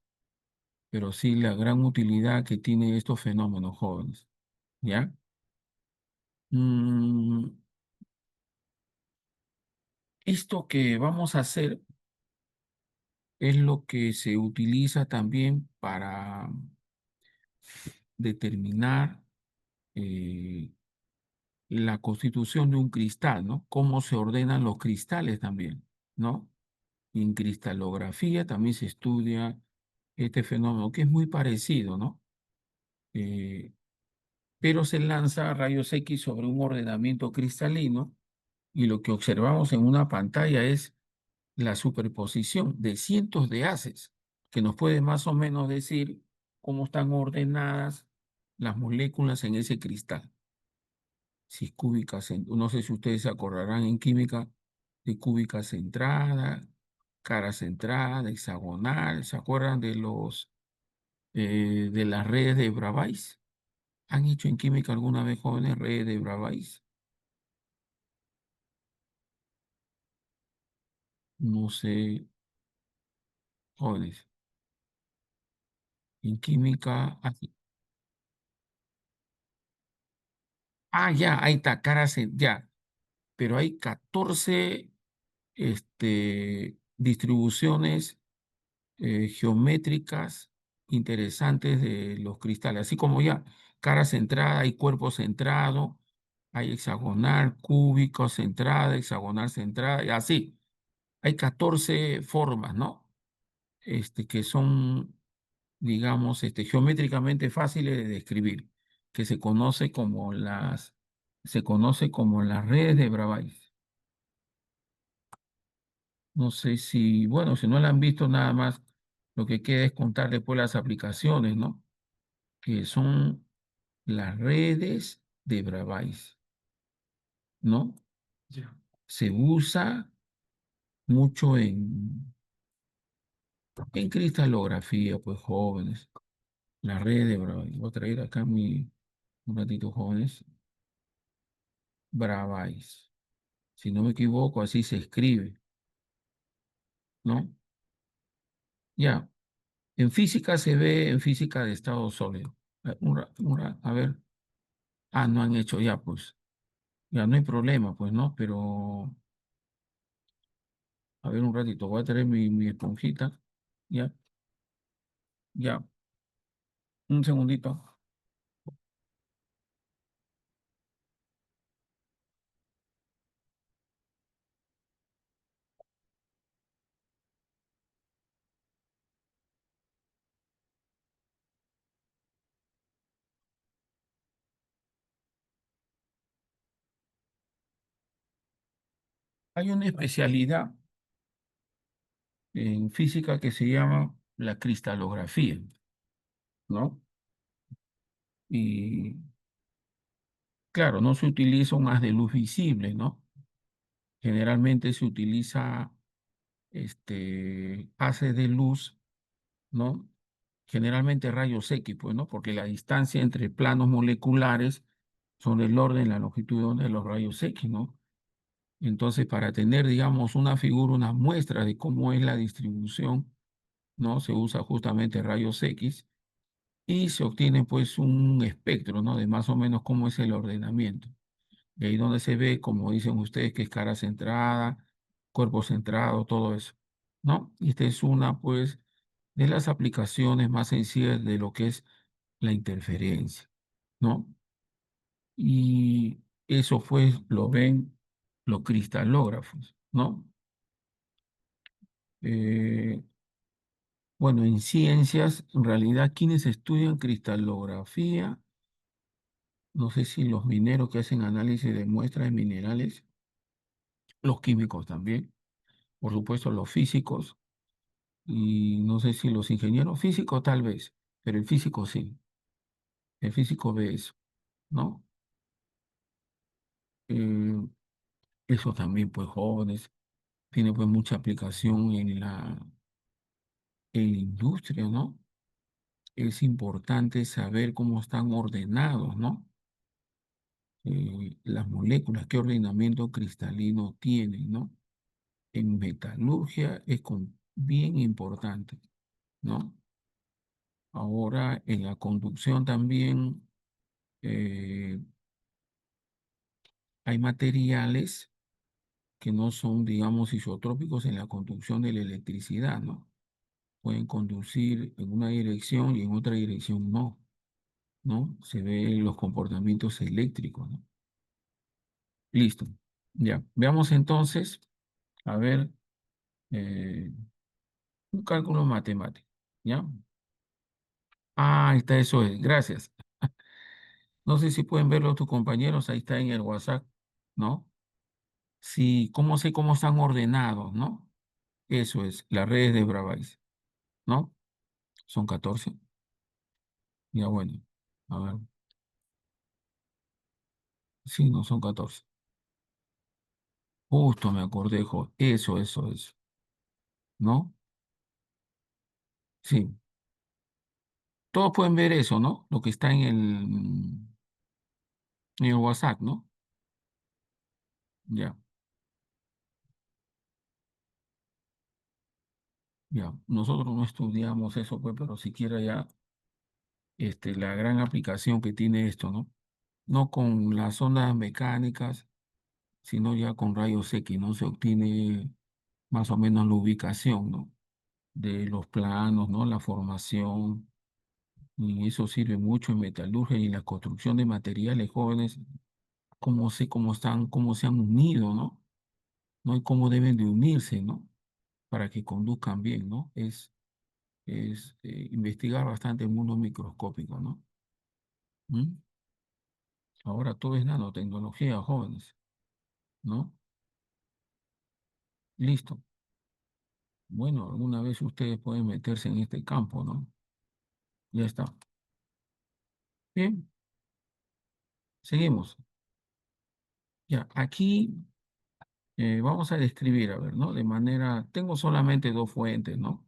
[SPEAKER 1] Pero sí la gran utilidad que tienen estos fenómenos jóvenes, ¿ya? Mm, esto que vamos a hacer es lo que se utiliza también para determinar eh, la constitución de un cristal, ¿no? Cómo se ordenan los cristales también, ¿no? Y en cristalografía también se estudia este fenómeno que es muy parecido, ¿no? Eh, pero se lanza rayos X sobre un ordenamiento cristalino y lo que observamos en una pantalla es la superposición de cientos de haces que nos puede más o menos decir cómo están ordenadas las moléculas en ese cristal. Si cúbica, no sé si ustedes se acordarán en química de cúbica centrada, cara centrada, hexagonal, ¿se acuerdan de de las redes de Bravais? ¿Han hecho en química alguna vez, jóvenes, redes de Bravais? No sé, jóvenes. En química, ya, ahí está, ya, pero hay 14 distribuciones geométricas interesantes de los cristales, así como ya cara centrada, hay cuerpo centrado, hay hexagonal, cúbico, centrada, hexagonal centrada, y así. Hay 14 formas, ¿no? Que son, digamos, geométricamente fáciles de describir, que se conoce como las redes de Bravais. No sé si, bueno, si no la han visto nada más, lo que queda es contar después las aplicaciones, ¿no? Que son las redes de Bravais, ¿no? Ya. Se usa mucho en cristalografía, pues jóvenes, la red de Bravais. Voy a traer acá un ratito, jóvenes, Bravais. Si no me equivoco, así se escribe, ¿no? Ya. En física se ve en física de estado sólido. A ver. No han hecho ya, pues. Ya no hay problema, pues, ¿no? Pero, a ver un ratito, voy a traer mi esponjita. Ya, ya, un segundito. Hay una especialidad en física que se llama la cristalografía, ¿no? Y claro, no se utiliza un haz de luz visible, ¿no? Generalmente se utiliza haces de luz, ¿no? Generalmente rayos X, pues, ¿no? Porque la distancia entre planos moleculares son el orden, la longitud de onda de los rayos X, ¿no? Entonces, para tener, digamos, una figura, una muestra de cómo es la distribución, ¿no? Se usa justamente rayos X y se obtiene, pues, un espectro, ¿no? De más o menos cómo es el ordenamiento. Y ahí donde se ve, como dicen ustedes, que es cara centrada, cuerpo centrado, todo eso, ¿no? Y esta es una, pues, de las aplicaciones más sencillas de lo que es la interferencia, ¿no? Y eso, pues, lo ven los cristalógrafos, ¿no? Eh, bueno, en ciencias, en realidad, quienes estudian cristalografía, no sé si los mineros que hacen análisis de muestras de minerales, los químicos también, por supuesto los físicos, y no sé si los ingenieros físicos tal vez, pero el físico sí, el físico ve eso, ¿no? Eh, Eso también, pues jóvenes, tiene pues mucha aplicación en la industria, ¿no? Es importante saber cómo están ordenados, ¿no? Las moléculas, qué ordenamiento cristalino tienen, ¿no? En metalurgia es bien importante, ¿no? Ahora en la conducción también eh, hay materiales que no son, digamos, isotrópicos en la conducción de la electricidad, ¿no? Pueden conducir en una dirección y en otra dirección no, ¿no? Se ven los comportamientos eléctricos, ¿no? Listo. Ya, veamos entonces, a ver. eh, un cálculo matemático, ¿ya? Ah, ahí está, eso es, gracias. No sé si pueden verlo tus compañeros, ahí está en el WhatsApp, ¿no? Sí, cómo sé cómo están ordenados, ¿no? Eso es, las redes de Bravais, ¿no? Son 14. Ya bueno, a ver, sí, no son 14. Justo me acordé, eso, ¿no? Sí, todos pueden ver eso, ¿no? Lo que está en el WhatsApp, ¿no? Ya, ya. Nosotros no estudiamos eso, pues, pero siquiera ya, la gran aplicación que tiene esto, ¿no? No con las ondas mecánicas, sino ya con rayos X, ¿no? Se obtiene más o menos la ubicación, ¿no? De los planos, ¿no? La formación, y eso sirve mucho en metalurgia y en la construcción de materiales jóvenes, cómo están, cómo se han unido, ¿no? ¿No? Y cómo deben de unirse, ¿no? Para que conduzcan bien, ¿no? Es investigar bastante el mundo microscópico, ¿no? ¿Mm? Ahora todo es nanotecnología, jóvenes, ¿no? Listo. Bueno, alguna vez ustedes pueden meterse en este campo, ¿no? Ya está. Bien, seguimos. Ya, aquí vamos a describir, a ver, ¿no? De manera, tengo solamente dos fuentes, ¿no?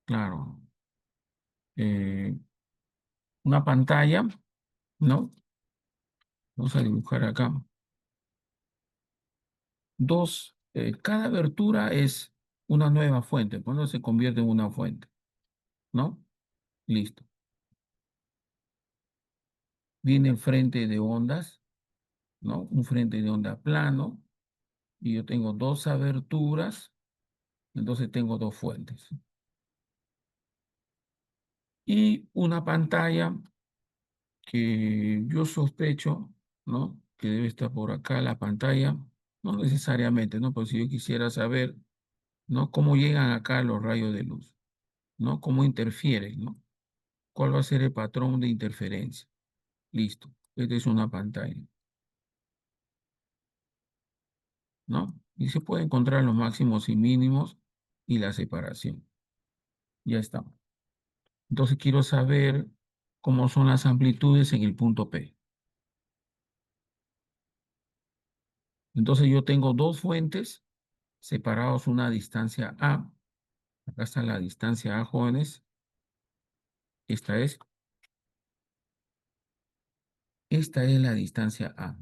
[SPEAKER 1] Claro. eh, una pantalla, ¿no? Vamos a dibujar acá. Dos, cada abertura es una nueva fuente, cuando se convierte en una fuente, ¿no? Listo. Viene el frente de ondas, ¿no? Un frente de onda plano, y yo tengo dos aberturas, entonces tengo dos fuentes. Y una pantalla que yo sospecho, ¿no? Que debe estar por acá la pantalla, no necesariamente, ¿no? Pero si yo quisiera saber, ¿no? Cómo llegan acá los rayos de luz, ¿no? Cómo interfieren, ¿no? ¿Cuál va a ser el patrón de interferencia? Listo. Esta es una pantalla, ¿no? Y se puede encontrar los máximos y mínimos y la separación. Ya está. Entonces quiero saber cómo son las amplitudes en el punto P. Entonces yo tengo dos fuentes separados una distancia A. Acá está la distancia A, jóvenes. Esta es, esta es la distancia A,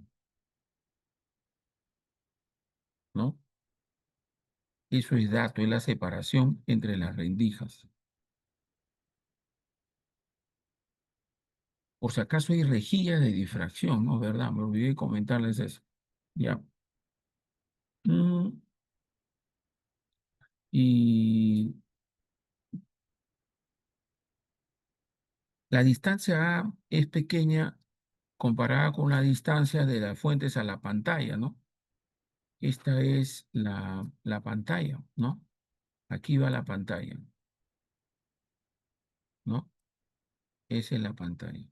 [SPEAKER 1] ¿no? Eso es dato, es la separación entre las rendijas. Por si acaso hay rejillas de difracción, ¿no? ¿Verdad? Me olvidé comentarles eso. Ya. Mm, y la distancia A es pequeña comparada con la distancia de las fuentes a la pantalla, ¿no? Esta es la pantalla, ¿no? Aquí va la pantalla, ¿no? Esa es la pantalla.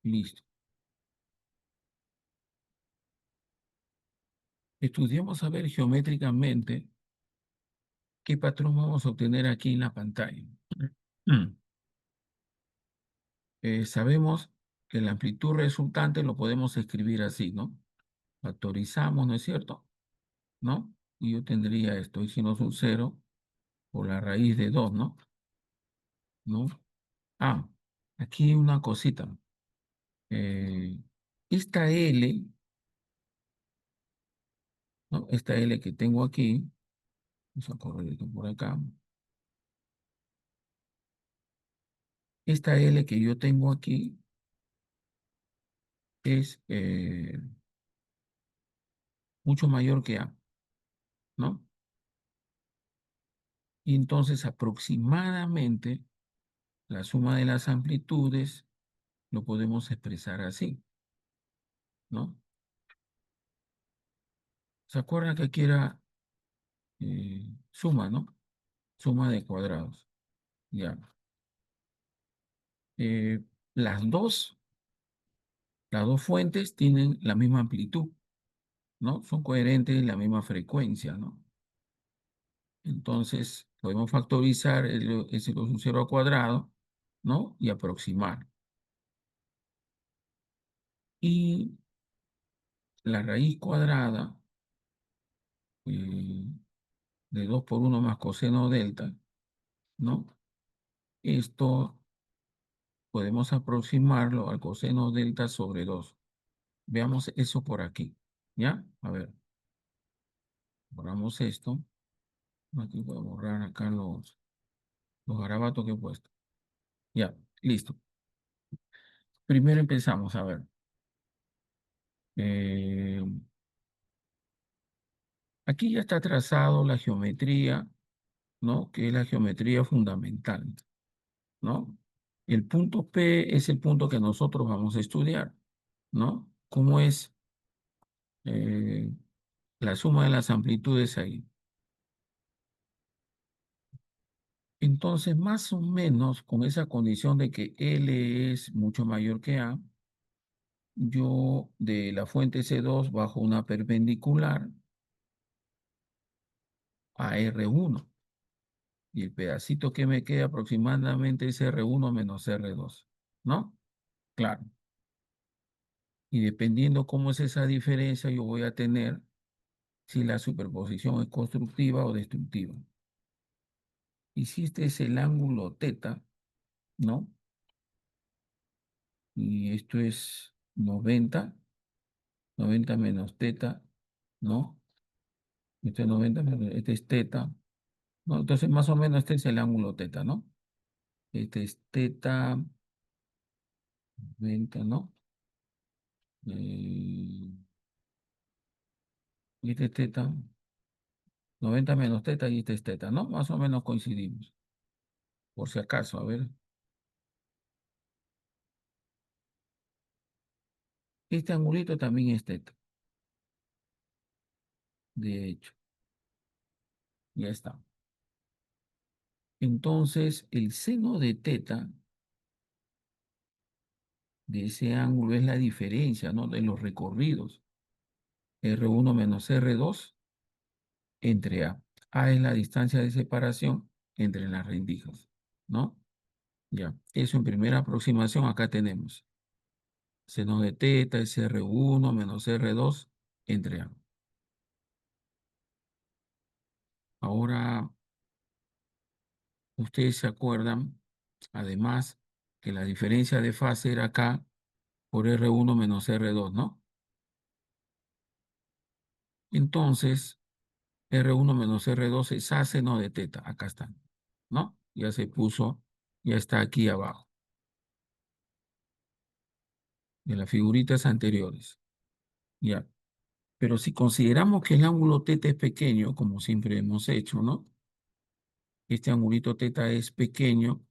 [SPEAKER 1] Listo. Estudiemos a ver geométricamente qué patrón vamos a obtener aquí en la pantalla. Sabemos que la amplitud resultante lo podemos escribir así, ¿no? Factorizamos, ¿no es cierto? ¿No? Y yo tendría esto, hicimos un cero por la raíz de 2, ¿no? ¿No? Ah, aquí una cosita. Eh, esta L, ¿no? Esta L que tengo aquí, vamos a correr esto por acá. Esta L que yo tengo aquí es mucho mayor que A, ¿no? Y entonces aproximadamente la suma de las amplitudes lo podemos expresar así, ¿no? ¿Se acuerdan que aquí era suma, ¿no? Suma de cuadrados. Ya. Eh, las dos, las dos fuentes tienen la misma amplitud, ¿no? Son coherentes en la misma frecuencia, ¿no? Entonces, podemos factorizar ese un cero al cuadrado, ¿no? Y aproximar. Y la raíz cuadrada eh, de 2 por uno más coseno delta, ¿no? Esto podemos aproximarlo al coseno delta sobre 2. Veamos eso por aquí, ¿ya? A ver, borramos esto. Aquí voy a borrar acá los garabatos que he puesto. Ya, listo. Primero empezamos, a ver. Eh, Aquí ya está trazado la geometría, ¿no? Que es la geometría fundamental, ¿no? El punto P es el punto que nosotros vamos a estudiar, ¿no? ¿Cómo es la suma de las amplitudes ahí? Entonces, más o menos con esa condición de que L es mucho mayor que A, yo de la fuente C2 bajo una perpendicular a R1 y el pedacito que me queda aproximadamente es R1 menos R2, ¿no? Claro. Y dependiendo cómo es esa diferencia, yo voy a tener si la superposición es constructiva o destructiva. Y si este es el ángulo teta, ¿no? Y esto es 90 menos teta, ¿no? Esto es 90 menos, este es teta, ¿no? Entonces, más o menos este es el ángulo teta, ¿no? Este es teta 90, ¿no? Eh, y este es teta 90 menos teta y este es teta, ¿no? Más o menos coincidimos, por si acaso, a ver. Este angulito también es teta, de hecho, ya está. Entonces, el seno de teta de ese ángulo es la diferencia, ¿no? De los recorridos. R1 menos R2 entre A. A es la distancia de separación entre las rendijas, ¿no? Ya, eso en primera aproximación acá tenemos. Seno de teta es R1 menos R2 entre A. Ahora, ustedes se acuerdan, además, que la diferencia de fase era acá por R1 menos R2, ¿no? Entonces, R1 menos R2 es A seno de teta. Acá está, ¿no? Ya se puso, ya está aquí abajo, de las figuritas anteriores. Ya. Pero si consideramos que el ángulo teta es pequeño, como siempre hemos hecho, ¿no? Este angulito teta es pequeño,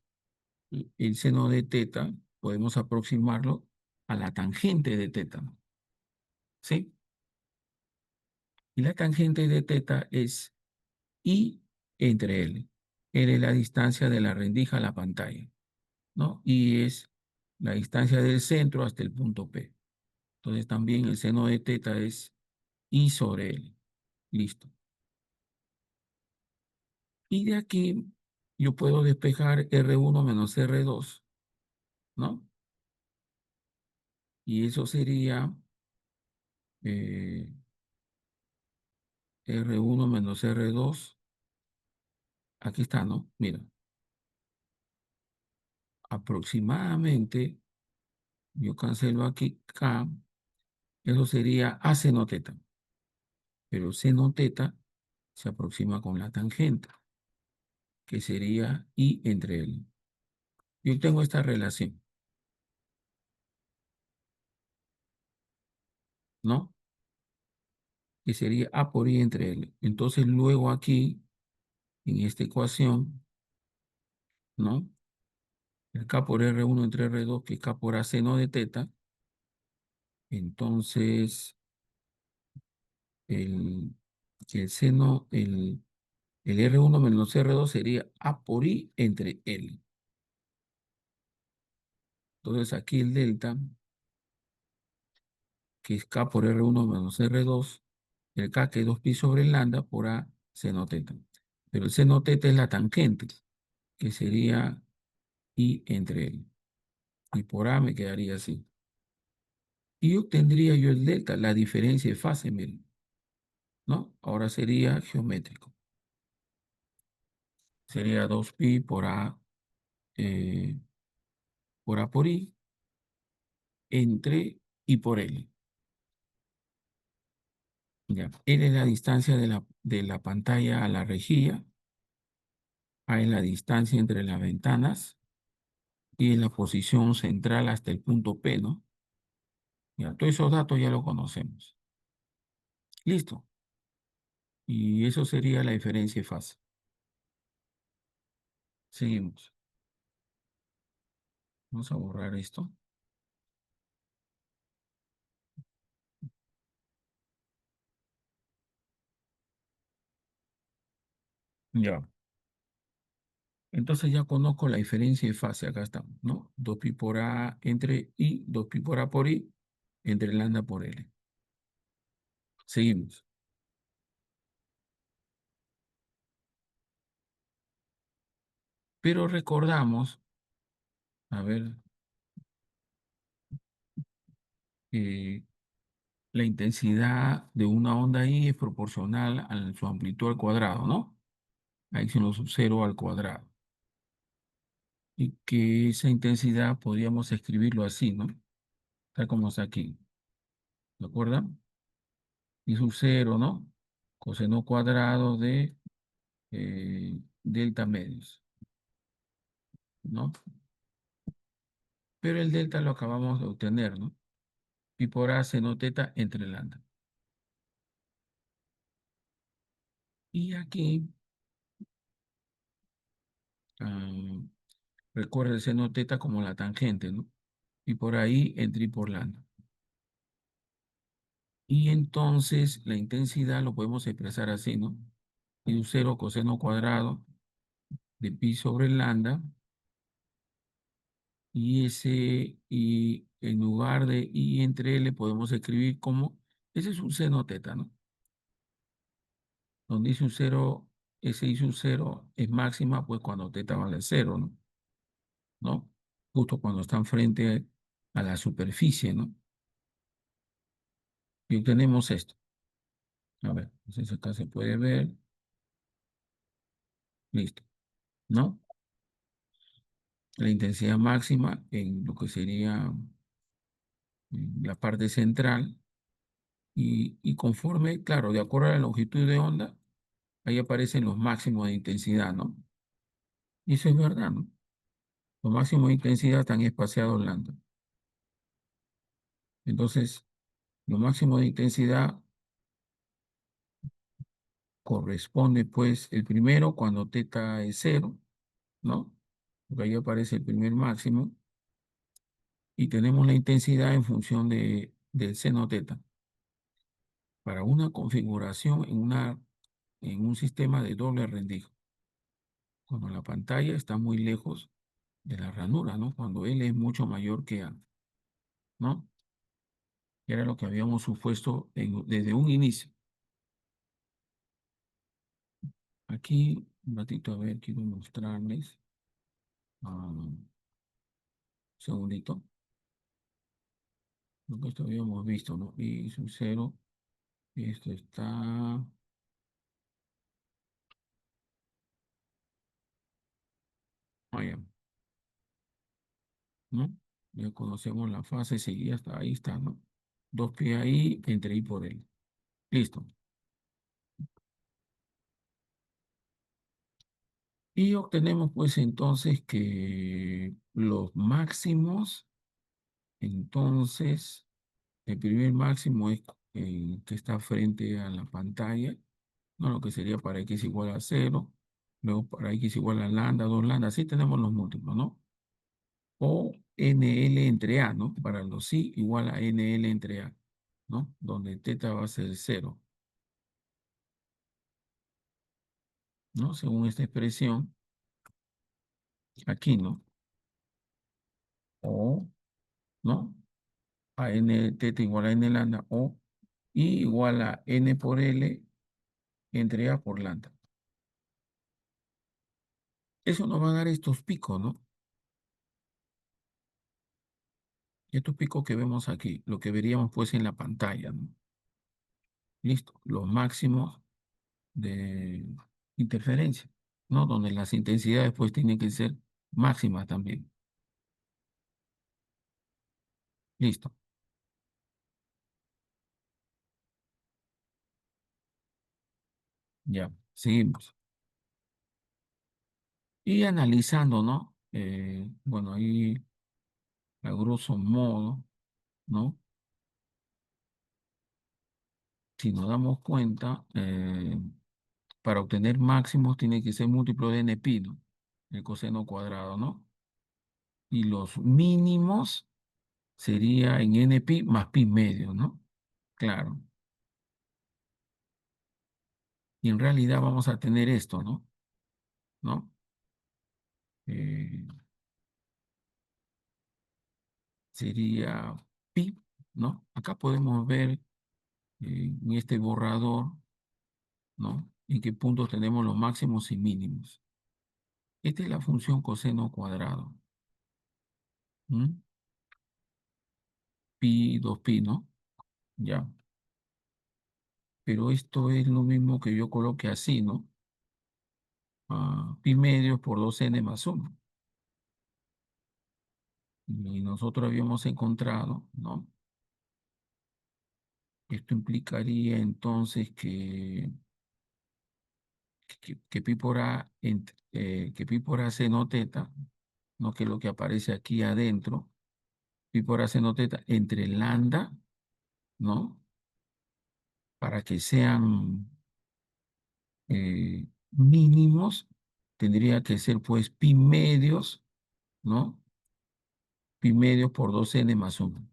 [SPEAKER 1] el seno de teta podemos aproximarlo a la tangente de teta, ¿sí? Y la tangente de teta es I entre L. L es la distancia de la rendija a la pantalla, ¿no? Y es la distancia del centro hasta el punto P. Entonces también el seno de teta es I sobre L. Listo. Y de aquí yo puedo despejar R1 menos R2, ¿no? Y eso sería eh, R1 menos R2. Aquí está, ¿no? Mira, aproximadamente, yo cancelo aquí K, eso sería A seno teta. Pero seno teta se aproxima con la tangente, que sería I entre L. Yo tengo esta relación, ¿no? Que sería A por I entre L. Entonces luego aquí, en esta ecuación, ¿no? El K por R1 entre R2, que es K por A seno de teta. Entonces, el, que el seno, el R1 menos R2 sería A por I entre L. Entonces aquí el delta, que es K por R1 menos R2, el K que es 2pi sobre el lambda por A seno teta. Pero el seno teta es la tangente, que sería I entre L. Y por A me quedaría así. Y obtendría yo el delta, la diferencia de fase, miren, ¿no? Ahora sería geométrico. Sería 2pi eh, por A por I entre I por L. Ya. L es la distancia de la pantalla a la rejilla. A es la distancia entre las ventanas. Y es la posición central hasta el punto P, ¿no? Ya, todos esos datos ya los conocemos. Listo. Y eso sería la diferencia de fase. Seguimos. Vamos a borrar esto. Ya. Entonces ya conozco la diferencia de fase. Acá estamos, ¿no? 2pi por A entre I, 2pi por A por I, entre lambda por L. Seguimos. Pero recordamos, a ver, eh, la intensidad de una onda I es proporcional a su amplitud al cuadrado, ¿no? Ahí se nos sub 0 al cuadrado. Y que esa intensidad podríamos escribirlo así, ¿no? Tal como está aquí. ¿De acuerdo? Y sub 0, ¿no? Coseno cuadrado de delta medios, ¿no? Pero el delta lo acabamos de obtener, ¿no? Pi por A seno teta entre lambda. Y aquí, ah, recuerda el seno teta como la tangente, ¿no? Y por ahí entre y por lambda. Y entonces la intensidad lo podemos expresar así, ¿no? Y un 0 coseno cuadrado de pi sobre lambda. Y ese, y en lugar de I entre L, podemos escribir como, ese es un seno teta, ¿no? Donde dice un cero, ese dice un cero es máxima, pues cuando teta vale cero, ¿no? ¿No? Justo cuando están frente a la superficie, ¿no? Y obtenemos esto. A ver, entonces acá se puede ver, listo, ¿no? La intensidad máxima en lo que sería la parte central y conforme, claro, de acuerdo a la longitud de onda, ahí aparecen los máximos de intensidad, ¿no? Y eso es verdad, ¿no? Los máximos de intensidad están espaciados lambda. Entonces, los máximos de intensidad corresponde, pues, el primero cuando teta es cero, ¿no? Porque ahí aparece el primer máximo y tenemos la intensidad en función del seno teta. Para una configuración en un sistema de doble rendijo, cuando la pantalla está muy lejos de la ranura, ¿no? Cuando L es mucho mayor que A, ¿no? Que era lo que habíamos supuesto desde un inicio. Aquí, un ratito, a ver, quiero mostrarles. Un segundito. Lo que esto habíamos visto, ¿no? Y sub 0, esto está. Allá, ¿no? Ya conocemos la fase seguida, hasta ahí está, ¿no? 2pi ahí, entre I por L. Listo. Y obtenemos, pues, entonces que los máximos, entonces. El primer máximo es que está frente a la pantalla, ¿no? Lo que sería para x igual a cero, luego para x igual a lambda, 2 lambda, así tenemos los múltiplos, ¿no? O NL entre A, ¿no? Para los sí igual a NL entre A, ¿no? Donde teta va a ser cero. ¿no? Según esta expresión, aquí, ¿no? O, ¿no? A n teta igual a n lambda o I igual a n por L entre A por lambda. Eso nos va a dar estos picos, ¿no? Estos picos que vemos aquí, lo que veríamos pues en la pantalla, ¿no? Listo, los máximos de interferencia, ¿no? Donde las intensidades pues tienen que ser máximas también. Listo, ya, seguimos. Y analizando, ¿no? Bueno, ahí a grosso modo, ¿no? Si nos damos cuenta, para obtener máximos tiene que ser múltiplo de npi, ¿no? El coseno cuadrado, ¿no? Y los mínimos sería en npi más pi medio, ¿no? Claro. Y en realidad vamos a tener esto, ¿no? ¿No? Eh, sería pi, ¿no? Acá podemos ver en este borrador, ¿no? En qué puntos tenemos los máximos y mínimos. Esta es la función coseno cuadrado. ¿M? Pi, 2pi, ¿no? Ya. Pero esto es lo mismo que yo coloque así, ¿no? Pi medio por 2n más 1. Y nosotros habíamos encontrado, ¿no? Esto implicaría entonces que pi por a, que pi por a seno teta, ¿no? Que es lo que aparece aquí adentro, pi por a seno teta entre lambda, ¿no? Para que sean mínimos, tendría que ser pues pi medios, ¿no? Pi medios por 2n más 1.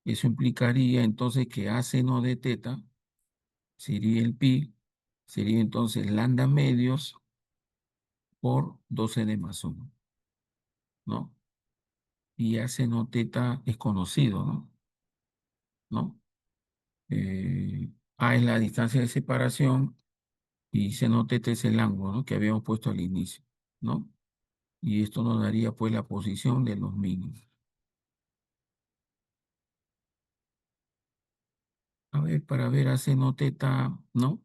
[SPEAKER 1] Eso implicaría entonces que a seno de teta sería el pi, sería entonces lambda medios por 2n más 1, ¿no? Y a seno teta es conocido, ¿no? ¿No? A es la distancia de separación y seno teta es el ángulo, ¿no? Que habíamos puesto al inicio, ¿no? Y esto nos daría pues la posición de los mínimos. A ver, para ver a seno teta, ¿no?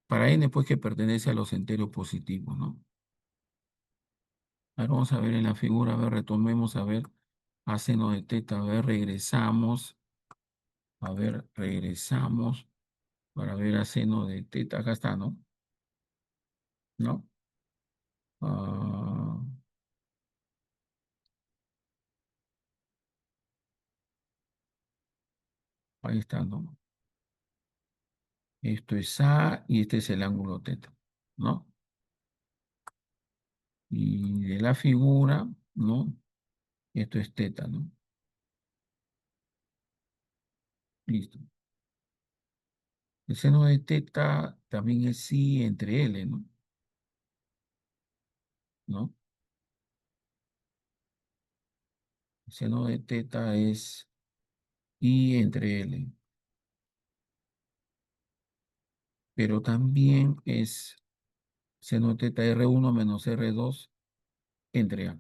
[SPEAKER 1] Para n pues que pertenece a los enteros positivos, ¿no? A ver, vamos a ver en la figura, a ver, retomemos, a ver, a seno de teta, a ver, regresamos para ver a seno de teta, acá está, ¿no? ¿No? Ah, ahí está, ¿no? Esto es A y este es el ángulo teta, ¿no? Y de la figura, ¿no? Esto es teta, ¿no? Listo. El seno de teta también es sí entre L, ¿no? ¿No? El seno de teta es I entre L, pero también es seno de teta R1 menos R2 entre A,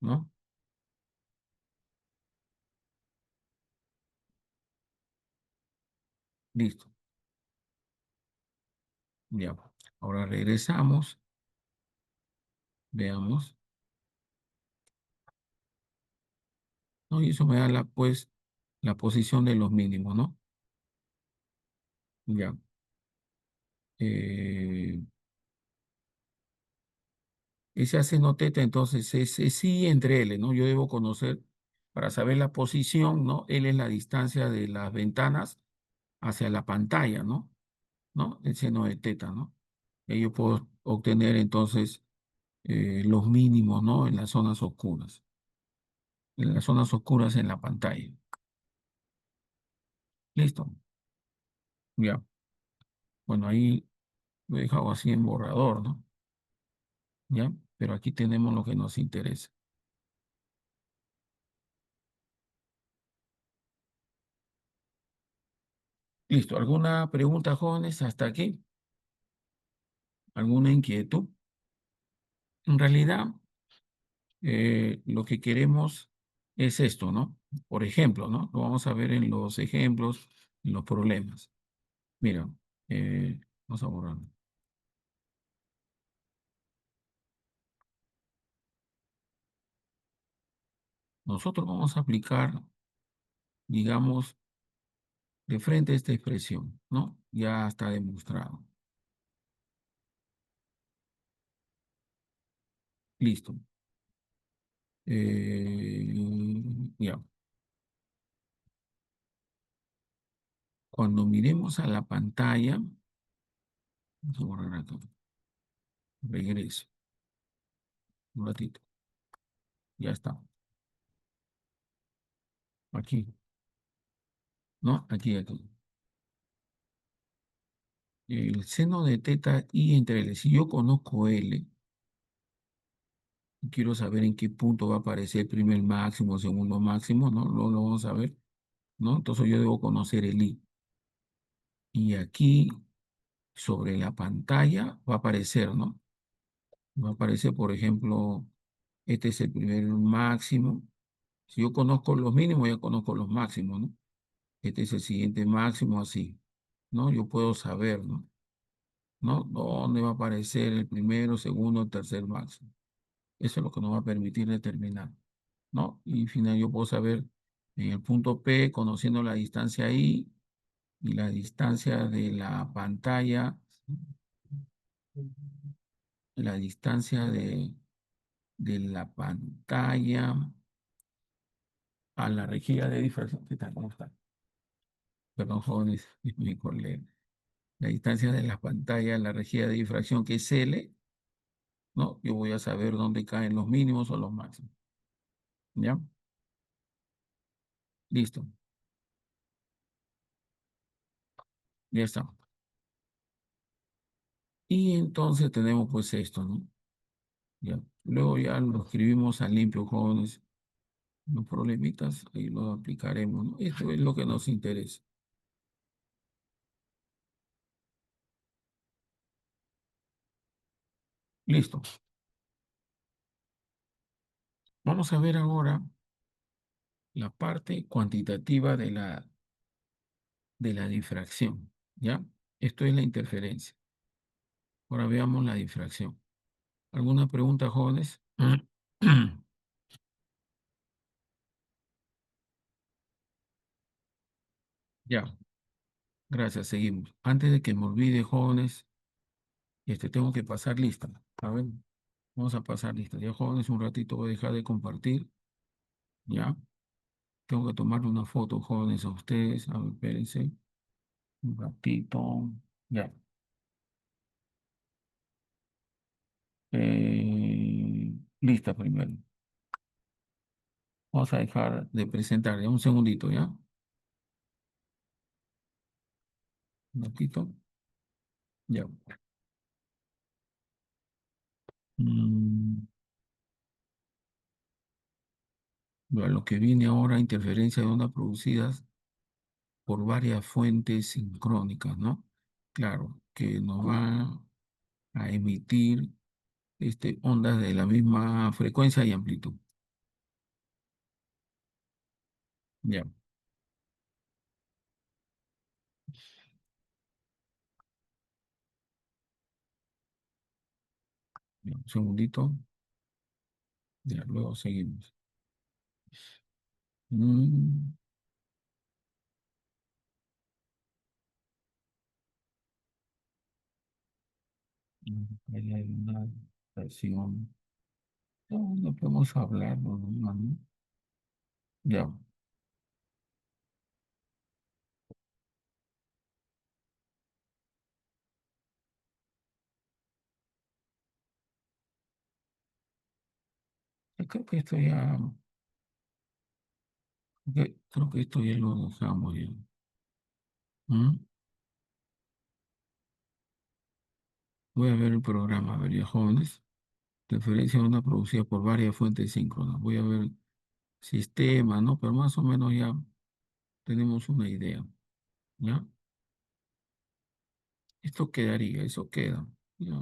[SPEAKER 1] ¿no? Listo, ya. Ahora regresamos, veamos, ¿no? Y eso me da la, pues, la posición de los mínimos, ¿no? Ya. Eh, ese seno teta, entonces, es sí entre L, ¿no? Yo debo conocer, para saber la posición, ¿no? L es la distancia de las ventanas hacia la pantalla, ¿no? ¿No? El seno de teta, ¿no? Y yo puedo obtener entonces los mínimos, ¿no? En las zonas oscuras en la pantalla. ¿Listo? Ya, bueno, ahí lo he dejado así en borrador, ¿no? Ya, pero aquí tenemos lo que nos interesa. Listo, ¿alguna pregunta, jóvenes, hasta aquí? ¿Alguna inquietud? En realidad, lo que queremos es esto, ¿no? Por ejemplo, ¿no? Lo vamos a ver en los ejemplos, en los problemas. Mira, vamos a borrar. Nosotros vamos a aplicar, digamos, de frente a esta expresión, ¿no? Ya está demostrado. Listo. Ya. Cuando miremos a la pantalla, vamos a borrar acá. Regreso. Un ratito. Ya está. Aquí. ¿No? Aquí. El seno de teta i entre L. Si yo conozco L y quiero saber en qué punto va a aparecer primer máximo, segundo máximo, ¿no? Lo vamos a ver, ¿no? Entonces yo debo conocer el i. Y aquí, sobre la pantalla, va a aparecer, ¿no? Va a aparecer, por ejemplo, este es el primer máximo. Si yo conozco los mínimos, ya conozco los máximos, ¿no? Este es el siguiente máximo, así, ¿no? Yo puedo saber, ¿no? ¿No? ¿Dónde va a aparecer el primero, segundo, tercer máximo? Eso es lo que nos va a permitir determinar, ¿no? Y al final yo puedo saber en el punto P, conociendo la distancia I y la distancia de la pantalla, la distancia de la pantalla a la rejilla de difracción. ¿Qué tal? ¿Cómo está? Perdón, jóvenes, es mi colega. La distancia de la pantalla a la rejilla de difracción, que es L, ¿no? Yo voy a saber dónde caen los mínimos o los máximos. ¿Ya? Listo. Ya está. Y entonces tenemos pues esto, ¿no? Ya. Luego ya lo escribimos a limpio, jóvenes. Los problemitas, ahí lo aplicaremos, ¿no? Esto es lo que nos interesa. Listo. Vamos a ver ahora la parte cuantitativa de la difracción, ¿ya? Esto es la interferencia. Ahora veamos la difracción. ¿Alguna pregunta, jóvenes? Ya, gracias, seguimos. Antes de que me olvide, jóvenes, tengo que pasar lista. A ver, vamos a pasar lista. Ya, jóvenes, un ratito voy a dejar de compartir. Ya, tengo que tomarle una foto, jóvenes, a ustedes. A ver, espérense. Un ratito. Ya. Lista primero. Vamos a dejar de presentar. Ya, un segundito, ¿ya? Un ratito. Ya. Mm, bueno, lo que viene ahora, interferencia de ondas producidas por varias fuentes sincrónicas, ¿no? Claro, que nos va a emitir ondas de la misma frecuencia y amplitud. Ya. Ya, un segundito. Ya, luego seguimos. Mm, ahí hay una versión. No, no podemos hablar, ¿no? Ya. Yo creo que esto ya, creo que esto ya lo dejamos ya. ¿Mm? Voy a ver el programa, a ver, ya jóvenes. Referencia a onda producida por varias fuentes síncronas. Voy a ver sistema, ¿no? Pero más o menos ya tenemos una idea, ¿ya? Esto quedaría, eso queda. Ya,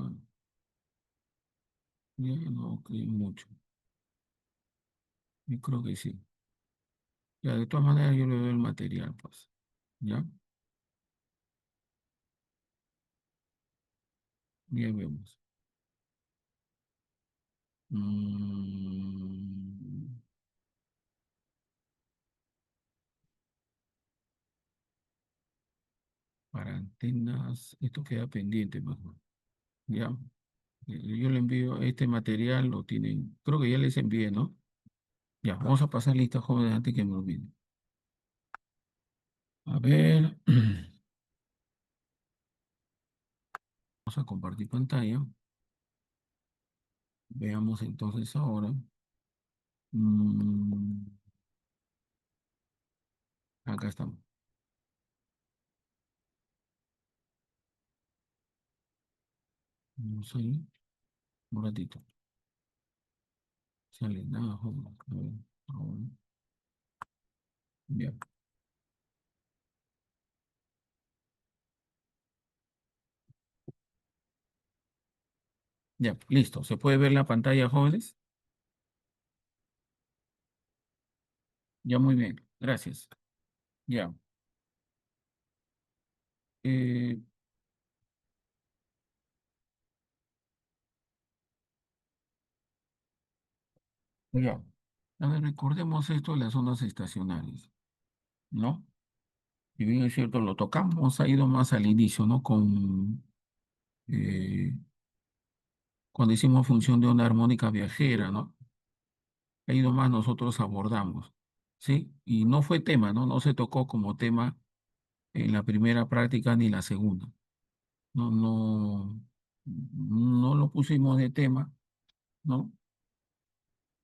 [SPEAKER 1] ya no creo mucho. Yo creo que sí. Ya, de todas maneras yo le doy el material, pues. ¿Ya? Ya vemos. Mm, para antenas, esto queda pendiente mejor. ¿Ya? Yo le envío este material, lo tienen, creo que ya les envié, ¿no? Ya, vamos a pasar lista, jóvenes, antes que me olvide. A ver, vamos a compartir pantalla. Veamos entonces ahora. Mm, acá estamos. No sé, un ratito. Sale nada, jóvenes. A ver, ahora. Ya, ya, listo. ¿Se puede ver la pantalla, jóvenes? Ya, muy bien. Gracias. Ya. Eh, ya. A ver, recordemos esto de las ondas estacionarias, ¿no? Y bien es cierto, lo tocamos, ha ido más al inicio, ¿no? Eh, cuando hicimos función de onda armónica viajera, ¿no? Ha ido más nosotros abordamos, ¿sí? Y no fue tema, ¿no? No se tocó como tema en la primera práctica ni la segunda. No, no, no lo pusimos de tema, ¿no?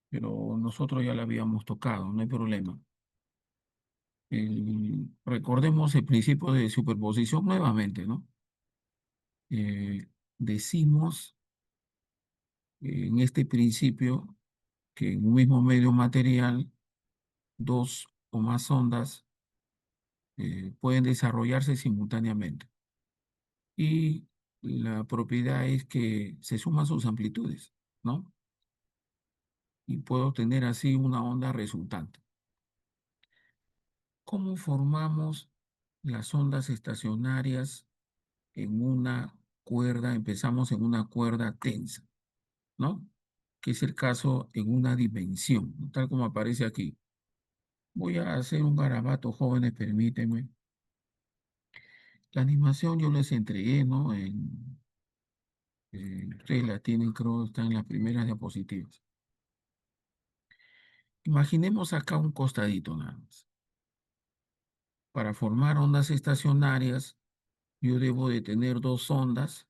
[SPEAKER 1] Pero nosotros ya lo habíamos tocado, no hay problema. Recordemos el principio de superposición nuevamente, ¿no? Eh, decimos en este principio que en un mismo medio material, dos o más ondas pueden desarrollarse simultáneamente. Y la propiedad es que se suman sus amplitudes, ¿no? Y puedo obtener así una onda resultante. ¿Cómo formamos las ondas estacionarias en una cuerda? Empezamos en una cuerda tensa, ¿no? Que es el caso en una dimensión, ¿no? Tal como aparece aquí. Voy a hacer un garabato, jóvenes, permítanme. La animación yo les entregué, ¿no? Ustedes la tienen, creo, está en las primeras diapositivas. Imaginemos acá un costadito nada más. Para formar ondas estacionarias, yo debo de tener dos ondas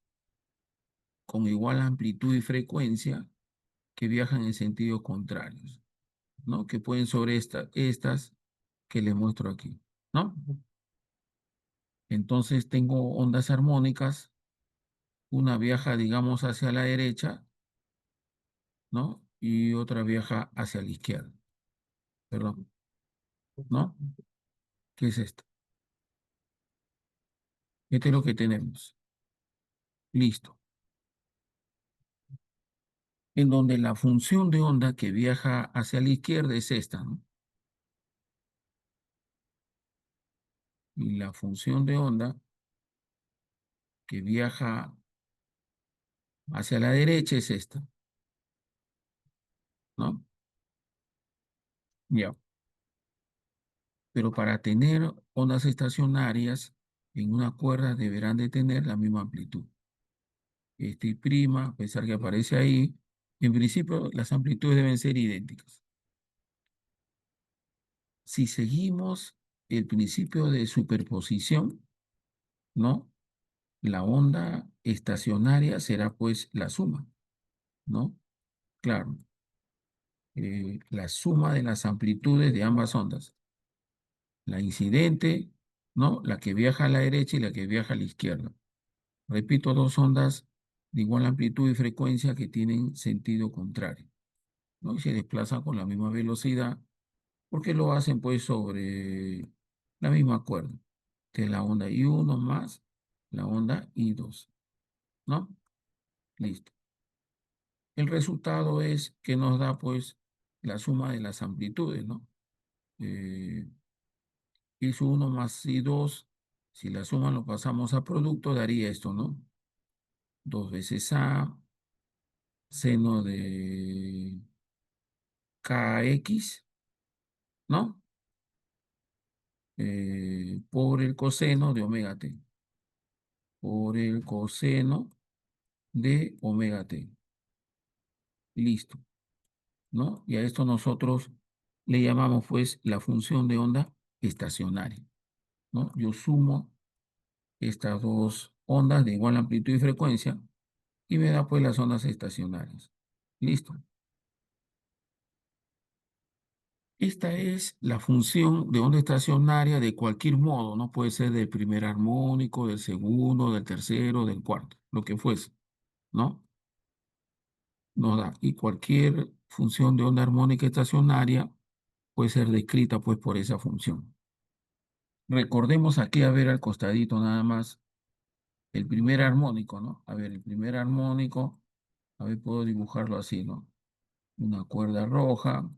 [SPEAKER 1] con igual amplitud y frecuencia que viajan en sentidos contrarios, ¿no? Que pueden sobre estas que les muestro aquí, ¿no? Entonces tengo ondas armónicas, una viaja, digamos, hacia la derecha, ¿no? Y otra viaja hacia la izquierda, perdón, ¿no? ¿Qué es esto? Esto es lo que tenemos. Listo. En donde la función de onda que viaja hacia la izquierda es esta, ¿no? Y la función de onda que viaja hacia la derecha es esta, ¿no? Ya. Pero para tener ondas estacionarias en una cuerda deberán de tener la misma amplitud. Este y prima, a pesar que aparece ahí, en principio las amplitudes deben ser idénticas. Si seguimos el principio de superposición, ¿no? La onda estacionaria será pues la suma, ¿no? Claro, la suma de las amplitudes de ambas ondas. La incidente, ¿no? La que viaja a la derecha y la que viaja a la izquierda. Repito, dos ondas de igual amplitud y frecuencia que tienen sentido contrario, ¿no? Y se desplazan con la misma velocidad porque lo hacen pues sobre la misma cuerda, que es la onda I1 más la onda I2, ¿no? Listo. El resultado es que nos da pues la suma de las amplitudes, ¿no? Eh, I1 más I2, si la suma lo pasamos a producto, daría esto, ¿no? Dos veces A, seno de KX, ¿no? Por el coseno de omega t, por el coseno de omega t. Listo, ¿no? Y a esto nosotros le llamamos pues la función de onda estacionaria, ¿no? Yo sumo estas dos ondas de igual amplitud y frecuencia y me da pues las ondas estacionarias. Listo. Esta es la función de onda estacionaria de cualquier modo, ¿no? Puede ser del primer armónico, del segundo, del tercero, del cuarto, lo que fuese, ¿no? Nos da. Y cualquier función de onda armónica estacionaria puede ser descrita pues por esa función. Recordemos aquí, a ver, al costadito nada más, el primer armónico, ¿no? A ver, el primer armónico, a ver, puedo dibujarlo así, ¿no? Una cuerda roja.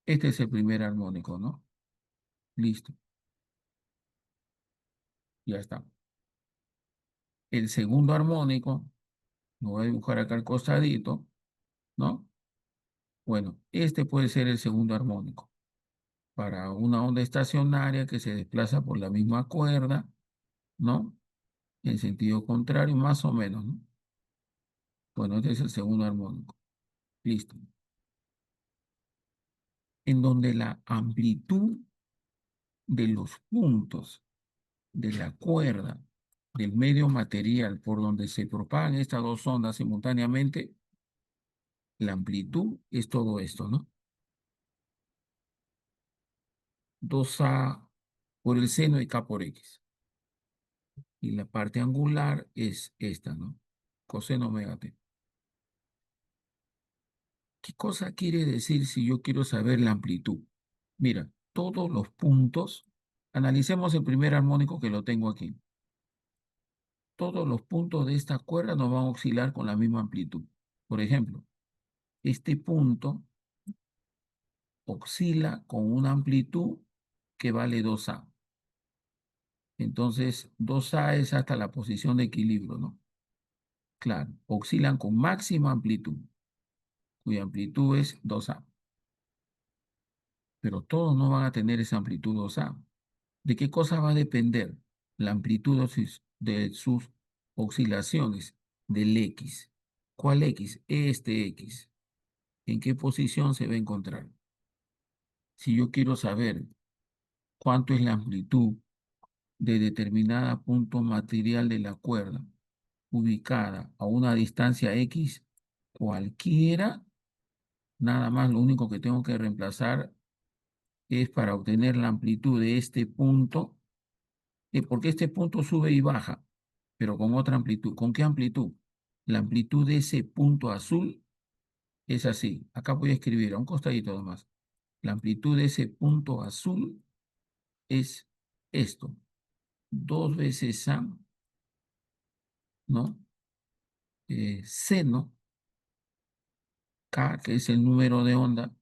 [SPEAKER 1] Este es el primer armónico, ¿no? Listo, ya está. El segundo armónico, lo voy a dibujar acá al costadito, ¿no? Bueno, este puede ser el segundo armónico para una onda estacionaria que se desplaza por la misma cuerda, ¿no? En sentido contrario, más o menos, ¿no? Bueno, este es el segundo armónico. Listo. En donde la amplitud de los puntos de la cuerda del medio material por donde se propagan estas dos ondas simultáneamente, la amplitud es todo esto, ¿no? 2A por el seno de K por X. Y la parte angular es esta, ¿no? Coseno omega t. ¿Qué cosa quiere decir si yo quiero saber la amplitud? Mira, todos los puntos, analicemos el primer armónico que lo tengo aquí. Todos los puntos de esta cuerda nos van a oscilar con la misma amplitud. Por ejemplo, este punto oscila con una amplitud que vale 2A. Entonces, 2A es hasta la posición de equilibrio, ¿no? Claro, oscilan con máxima amplitud, cuya amplitud es 2A. Pero todos no van a tener esa amplitud 2A. ¿De qué cosa va a depender la amplitud de sus oscilaciones? Del X. ¿Cuál X? Este X. ¿En qué posición se va a encontrar? Si yo quiero saber cuánto es la amplitud de determinada punto material de la cuerda ubicada a una distancia X, cualquiera, nada más lo único que tengo que reemplazar es para obtener la amplitud de este punto, porque este punto sube y baja, pero con otra amplitud. ¿Con qué amplitud? La amplitud de ese punto azul es así. Acá voy a escribir a un costadito nomás. La amplitud de ese punto azul es esto. Dos veces A, ¿no? Seno K, que es el número de onda,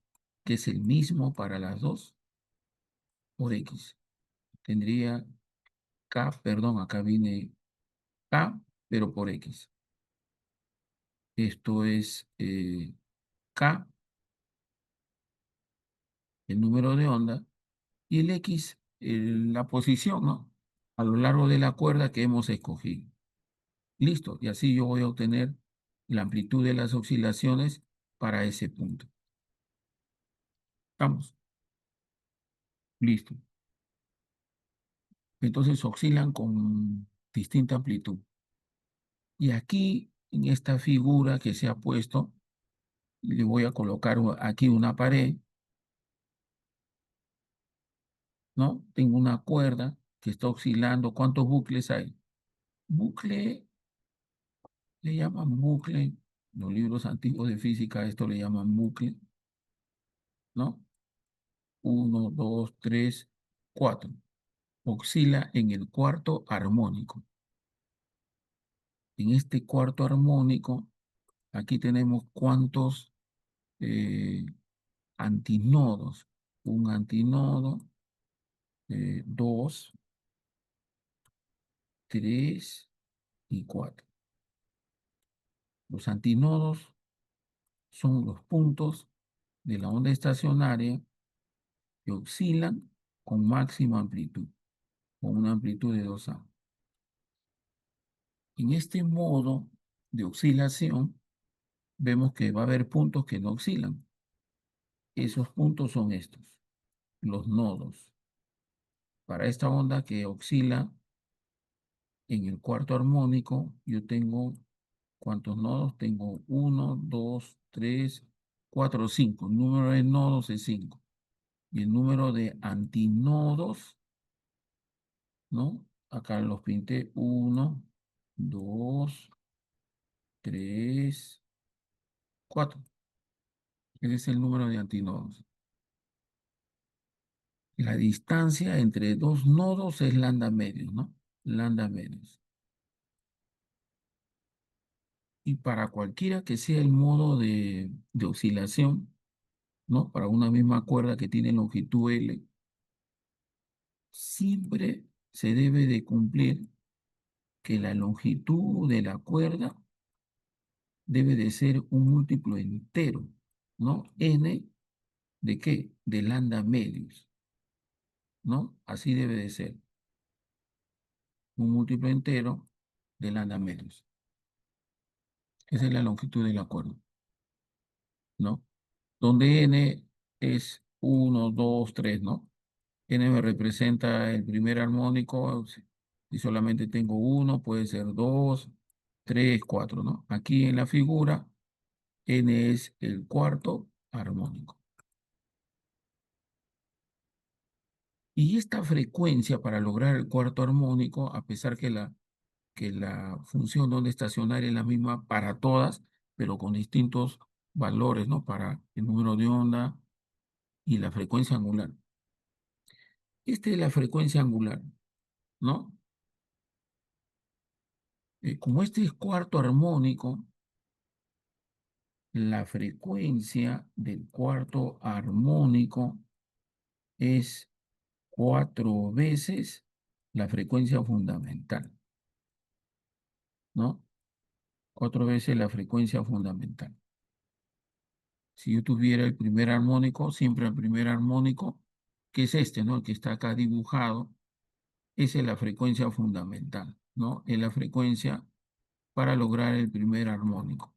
[SPEAKER 1] que es el mismo para las dos, por X. Tendría K, perdón, acá viene K, pero por X. Esto es K, el número de onda, y el X, la posición, ¿no? A lo largo de la cuerda que hemos escogido. Listo, y así yo voy a obtener la amplitud de las oscilaciones para ese punto. Vamos, listo. Entonces oscilan con distinta amplitud. Y aquí, en esta figura que se ha puesto, le voy a colocar aquí una pared, ¿no? Tengo una cuerda que está oscilando. ¿Cuántos bucles hay? Bucle Le llaman bucle, los libros antiguos de física, esto le llaman bucle, ¿no? Uno, dos, tres, cuatro. Oscila en el cuarto armónico. En este cuarto armónico, aquí tenemos cuántos eh, antinodos. Un antinodo, dos, tres y cuatro. Los antinodos son los puntos de la onda estacionaria que oscilan con máxima amplitud, con una amplitud de 2A. En este modo de oscilación, vemos que va a haber puntos que no oscilan. Esos puntos son estos, los nodos. Para esta onda que oscila en el cuarto armónico, yo tengo, ¿cuántos nodos? Tengo uno, dos, tres, cuatro, cinco. El número de nodos es 5. Y el número de antinodos, ¿no? Acá los pinté. Uno, dos, tres, cuatro. Ese es el número de antinodos. La distancia entre dos nodos es lambda medios, ¿no? Lambda medios. Y para cualquiera que sea el modo de oscilación, ¿no? Para una misma cuerda que tiene longitud L, siempre se debe de cumplir que la longitud de la cuerda debe de ser un múltiplo entero, ¿no? N ¿de qué? De lambda medios, ¿no? Así debe de ser, un múltiplo entero de lambda medios. Esa es la longitud de la cuerda, ¿no? Donde N es uno, 2, 3, ¿no? N me representa el primer armónico. Si solamente tengo uno, puede ser 2, 3, 4, ¿no? Aquí en la figura, N es el cuarto armónico. Y esta frecuencia para lograr el cuarto armónico, a pesar que la función de onda estacionaria es la misma para todas, pero con distintos valores, ¿no? Para el número de onda y la frecuencia angular. Esta es la frecuencia angular, ¿no? Como este es cuarto armónico, la frecuencia del cuarto armónico es 4 veces la frecuencia fundamental, ¿no? 4 veces la frecuencia fundamental. Si yo tuviera el primer armónico, siempre el primer armónico, que es este, ¿no? El que está acá dibujado, esa es la frecuencia fundamental, ¿no? Es la frecuencia para lograr el primer armónico.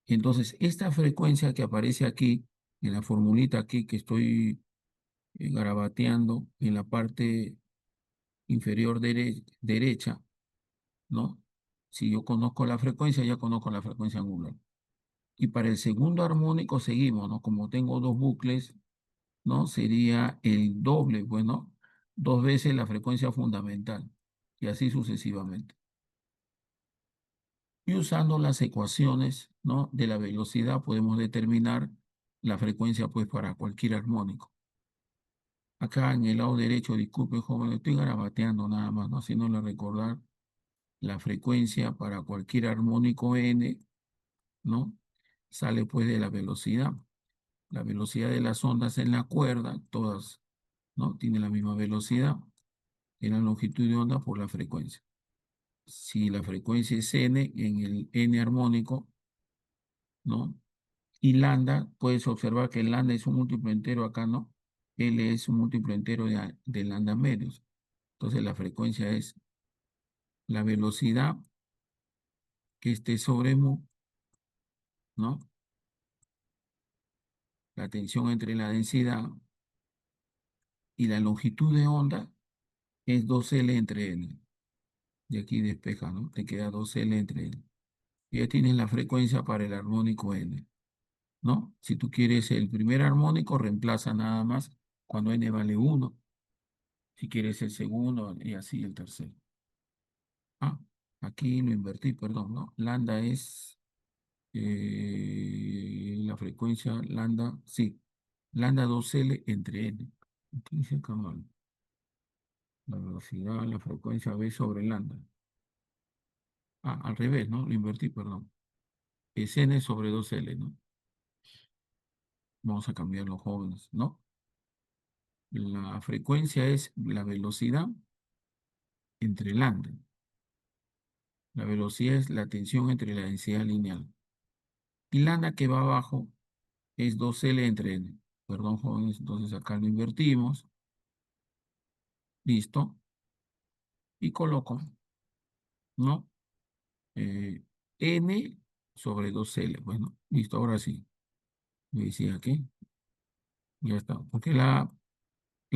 [SPEAKER 1] Entonces, esta frecuencia que aparece aquí, en la formulita aquí que estoy garabateando en la parte inferior derecha, ¿no? Si yo conozco la frecuencia, ya conozco la frecuencia angular. Y para el segundo armónico seguimos, ¿no? Como tengo dos bucles, ¿no? Sería el doble, bueno, 2 veces la frecuencia fundamental y así sucesivamente. Y usando las ecuaciones, ¿no? De la velocidad podemos determinar la frecuencia, pues, para cualquier armónico. Acá en el lado derecho, disculpe, joven, estoy garabateando nada más, ¿no? Haciéndole recordar la frecuencia para cualquier armónico n, ¿no? Sale pues de la velocidad. La velocidad de las ondas en la cuerda, todas, ¿no? Tienen la misma velocidad en la longitud de onda por la frecuencia. Si la frecuencia es n en el n armónico, ¿no? Y lambda, puedes observar que el lambda es un múltiplo entero acá, ¿no? L es un múltiplo entero de lambda medios. Entonces la frecuencia es la velocidad que esté sobre mu, ¿no? La tensión entre la densidad y la longitud de onda es 2L entre L. Y aquí despeja, ¿no? Te queda 2L entre L. Y ya tienes la frecuencia para el armónico N, ¿no? Si tú quieres el primer armónico, reemplaza nada más cuando N vale 1. Si quieres el segundo y así el tercero. Ah, aquí lo invertí, perdón, ¿no? Lambda es la frecuencia lambda, sí, lambda 2L entre N. Aquí dice acá mal. La velocidad, la frecuencia V sobre lambda. Ah, al revés, ¿no? Lo invertí, perdón. Es N sobre 2L, ¿no? Vamos a cambiar los jóvenes, ¿no? La frecuencia es la velocidad entre lambda. La velocidad es la tensión entre la densidad lineal. Y lambda que va abajo es 2L entre N. Perdón, jóvenes, entonces acá lo invertimos. Listo. Y coloco, ¿no? Eh, N sobre 2L. Bueno, listo, ahora sí. Me decía aquí, ya está. Porque la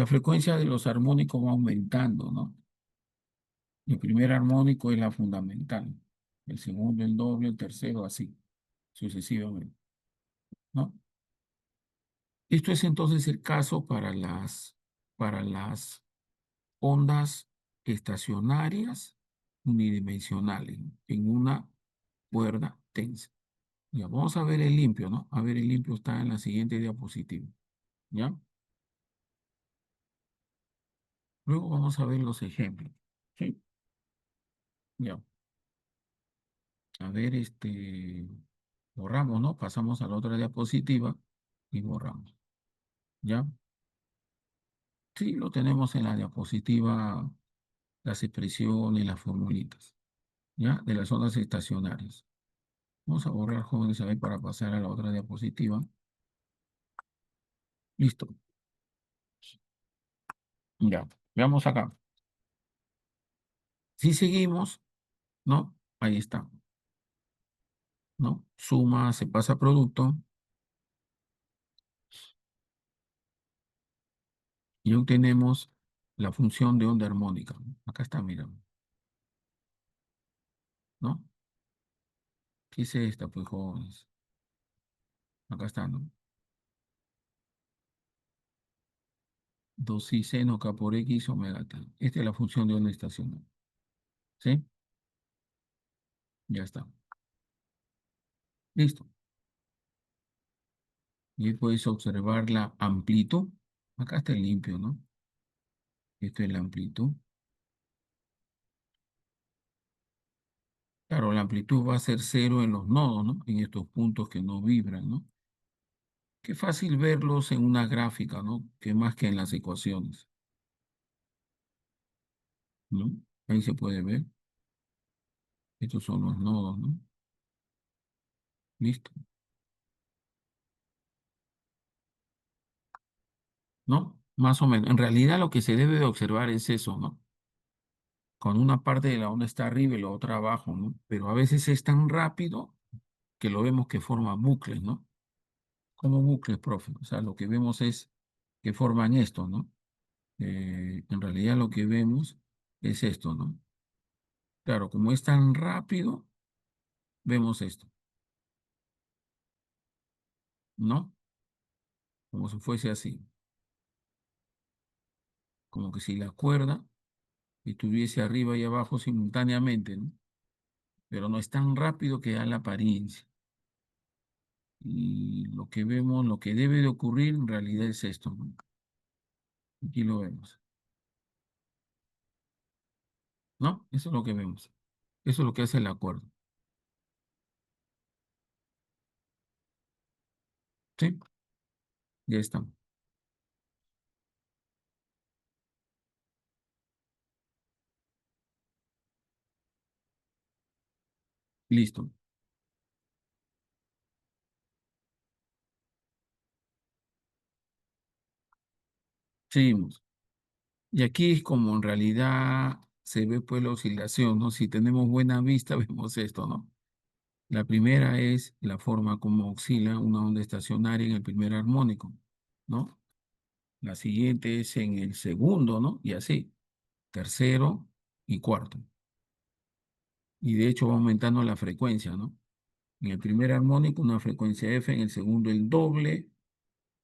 [SPEAKER 1] frecuencia de los armónicos va aumentando, ¿no? El primer armónico es la fundamental. El segundo, el doble, el tercero, así, sucesivamente, ¿no? Esto es entonces el caso para las ondas estacionarias unidimensionales en una cuerda tensa. Ya, vamos a ver el limpio, ¿no? A ver, el limpio está en la siguiente diapositiva, ¿ya? Luego vamos a ver los ejemplos, ¿sí? Ya, a ver, borramos, ¿no? Pasamos a la otra diapositiva y borramos, ¿ya? Sí, lo tenemos en la diapositiva, las expresiones, las formulitas, ¿ya? De las ondas estacionarias. Vamos a borrar, jóvenes, a ver, para pasar a la otra diapositiva. Listo. Ya, veamos acá. Si seguimos, ¿no? Ahí está, ¿no? Suma, se pasa a producto y obtenemos la función de onda armónica. Acá está, mira, ¿no? ¿Qué es esta, pues, jóvenes? Acá está, ¿no? 2 seno K por X omega T. Esta es la función de onda estacionaria. ¿Sí? Ya está. Listo. Y ahí puedes observar la amplitud. Acá está el limpio, ¿no? Esto es la amplitud. Claro, la amplitud va a ser cero en los nodos, ¿no? En estos puntos que no vibran, ¿no? Qué fácil verlos en una gráfica, ¿no? Que más que en las ecuaciones, ¿no? Ahí se puede ver. Estos son los nodos, ¿no? Listo, ¿no? Más o menos. En realidad lo que se debe de observar es eso, ¿no? Cuando una parte de la onda está arriba y la otra abajo, ¿no? Pero a veces es tan rápido que lo vemos que forma bucles, ¿no? Como bucles, profe. O sea, lo que vemos es que forman esto, ¿no? En realidad lo que vemos es esto, ¿no? Claro, como es tan rápido, vemos esto, ¿no? Como si fuese así, como que si la cuerda estuviese arriba y abajo simultáneamente, ¿no? Pero no es tan rápido que da la apariencia. Y lo que vemos, lo que debe de ocurrir en realidad es esto, ¿no? Aquí lo vemos, ¿no? Eso es lo que vemos. Eso es lo que hace el acuerdo. ¿Sí? Ya está. Listo. Seguimos. Y aquí es como en realidad se ve pues la oscilación, ¿no? Si tenemos buena vista, vemos esto, ¿no? La primera es la forma como oscila una onda estacionaria en el primer armónico, ¿no? La siguiente es en el segundo, ¿no? Y así, tercero y cuarto. Y de hecho va aumentando la frecuencia, ¿no? En el primer armónico una frecuencia F, en el segundo el doble,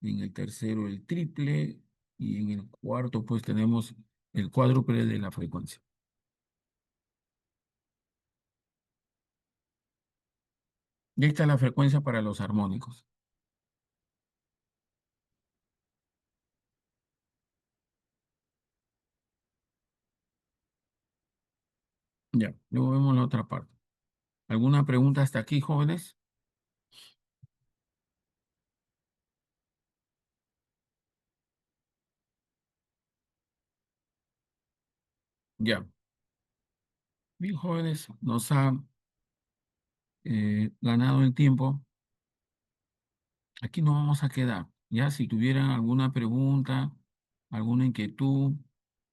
[SPEAKER 1] en el tercero el triple y en el cuarto pues tenemos el cuádruple de la frecuencia. Y esta es la frecuencia para los armónicos. Ya, luego vemos la otra parte. ¿Alguna pregunta hasta aquí, jóvenes? Ya. Bien, jóvenes, nos ha ganado el tiempo. Aquí nos vamos a quedar. Ya, si tuvieran alguna pregunta, alguna inquietud,